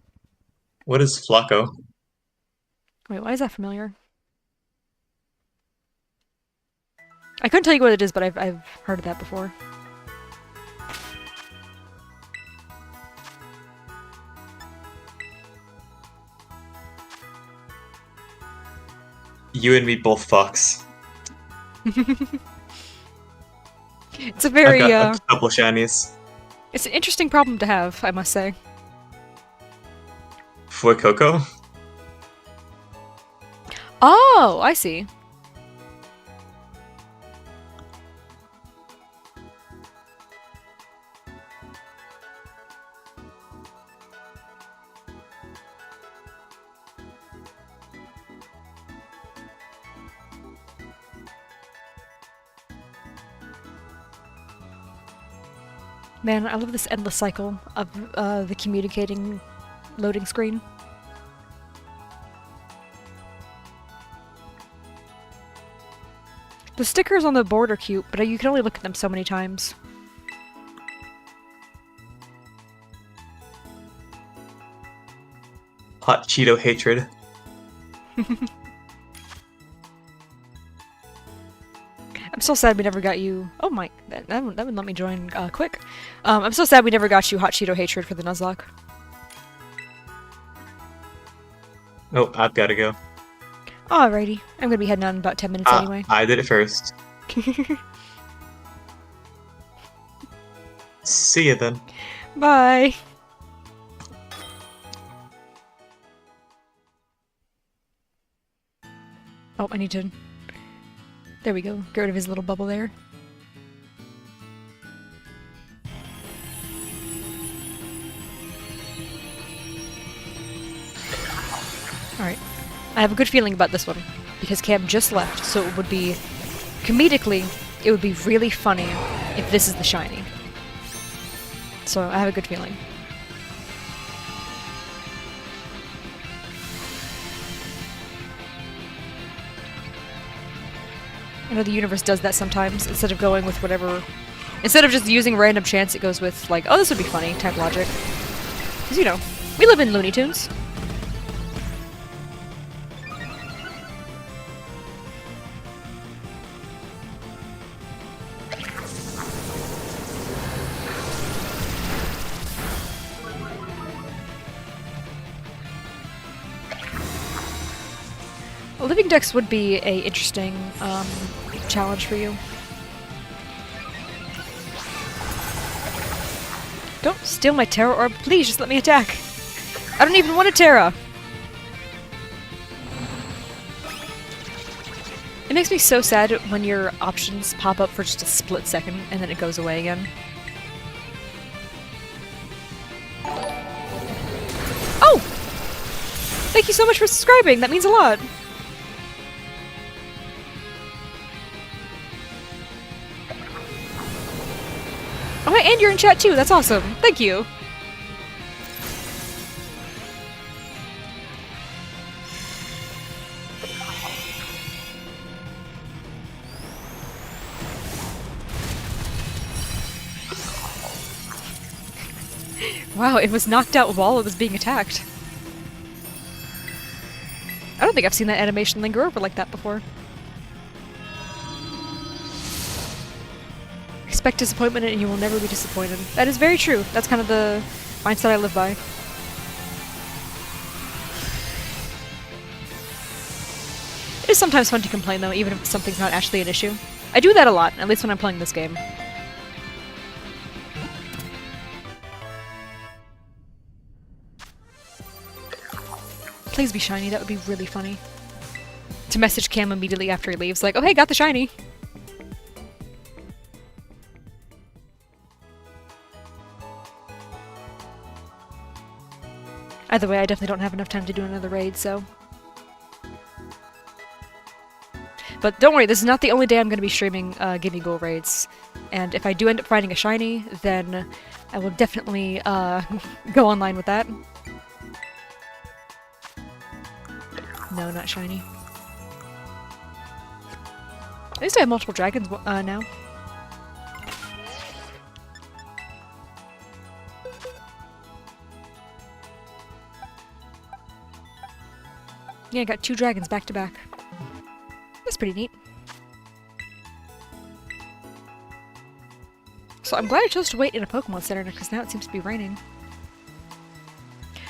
What is Flacco? Wait, why is that familiar? I couldn't tell you what it is, but I've heard of that before. You and me both Fox. It's a very, I've got a couple shinies. It's an interesting problem to have, I must say. For Coco? Oh, I see. Man, I love this endless cycle of the communicating loading screen. The stickers on the board are cute, but you can only look at them so many times. Hot Cheeto hatred. I'm so sad we never got you... Oh my... That would let me join quick. I'm so sad we never got you Hot Cheeto hatred for the Nuzlocke. Oh, I've gotta go. Alrighty. I'm gonna be heading out in about 10 minutes anyway. I did it first. See you then. Bye! Oh, I need to... There we go. Get rid of his little bubble there. Alright. I have a good feeling about this one, because Cam just left, so it would be... Comedically, it would be really funny if this is the shiny. So I have a good feeling. I know the universe does that sometimes, instead of going with whatever... Instead of just using random chance, it goes with, like, oh, this would be funny, type logic. Because, you know, we live in Looney Tunes. Living Dex would be a interesting challenge for you. Don't steal my Terra Orb, please just let me attack. I don't even want a Terra. It makes me so sad when your options pop up for just a split second and then it goes away again. Oh! Thank you so much for subscribing, that means a lot. Oh, and you're in chat too. That's awesome. Thank you. Wow, it was knocked out while it was being attacked. I don't think I've seen that animation linger over like that before. Expect disappointment and you will never be disappointed. That is very true. That's kind of the mindset I live by. It is sometimes fun to complain, though, even if something's not actually an issue. I do that a lot, at least when I'm playing this game. Please be shiny, that would be really funny. To message Cam immediately after he leaves, like, oh hey, got the shiny! Either way, I definitely don't have enough time to do another raid, so... But don't worry, this is not the only day I'm going to be streaming Gimmighoul raids. And if I do end up finding a shiny, then I will definitely go online with that. No, not shiny. At least I have multiple dragons now. Yeah, I got 2 dragons back to back. That's pretty neat. So I'm glad I chose to wait in a Pokemon Center because now it seems to be raining.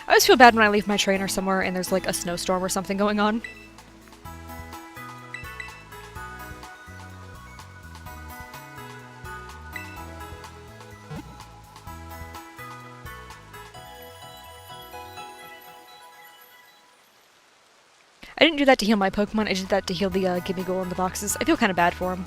I always feel bad when I leave my trainer somewhere and there's like a snowstorm or something going on. I didn't do that to heal my Pokemon, I did that to heal the Gimmighoul in the boxes. I feel kind of bad for him.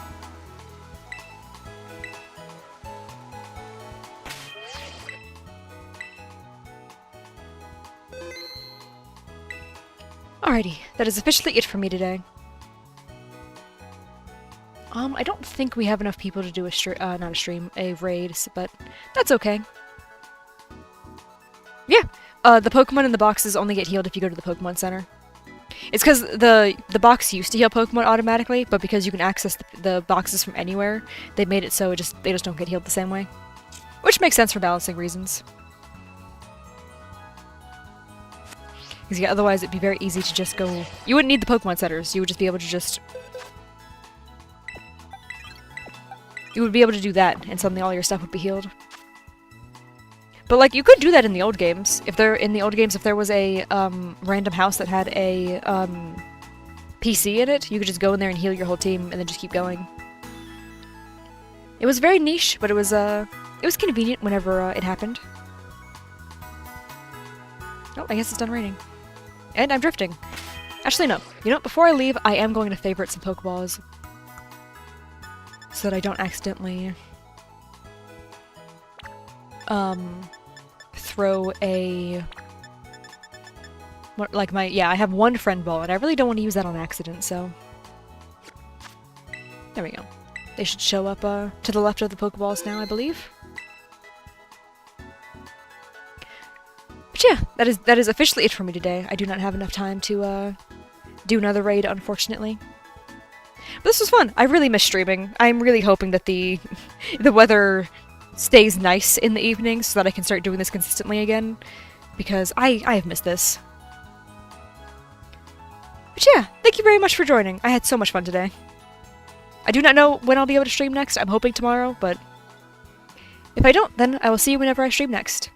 Alrighty, that is officially it for me today. I don't think we have enough people to do a raid, but that's okay. Yeah, the Pokemon in the boxes only get healed if you go to the Pokemon Center. It's because the box used to heal Pokemon automatically, but because you can access the boxes from anywhere, they made it so they just don't get healed the same way. Which makes sense for balancing reasons. Because yeah, otherwise it'd be very easy to just go... You wouldn't need the Pokemon Centers, you would just be able to just... You would be able to do that, and suddenly all your stuff would be healed. But, like, you could do that in the old games. If there was a, random house that had a, PC in it, you could just go in there and heal your whole team, and then just keep going. It was very niche, but it was convenient whenever, it happened. Oh, I guess it's done raining. And I'm drifting. Actually, no. You know what? Before I leave, I am going to favorite some Pokeballs. So that I don't accidentally... throw a... Like I have one friend ball, and I really don't want to use that on accident, so... There we go. They should show up, to the left of the Pokeballs now, I believe. But yeah, that is officially it for me today. I do not have enough time to, do another raid, unfortunately. But this was fun. I really miss streaming. I'm really hoping that the weather stays nice in the evenings so that I can start doing this consistently again, because I have missed this. But yeah, thank you very much for joining. I had so much fun today. I do not know when I'll be able to stream next. I'm hoping tomorrow, but if I don't, then I will see you whenever I stream next.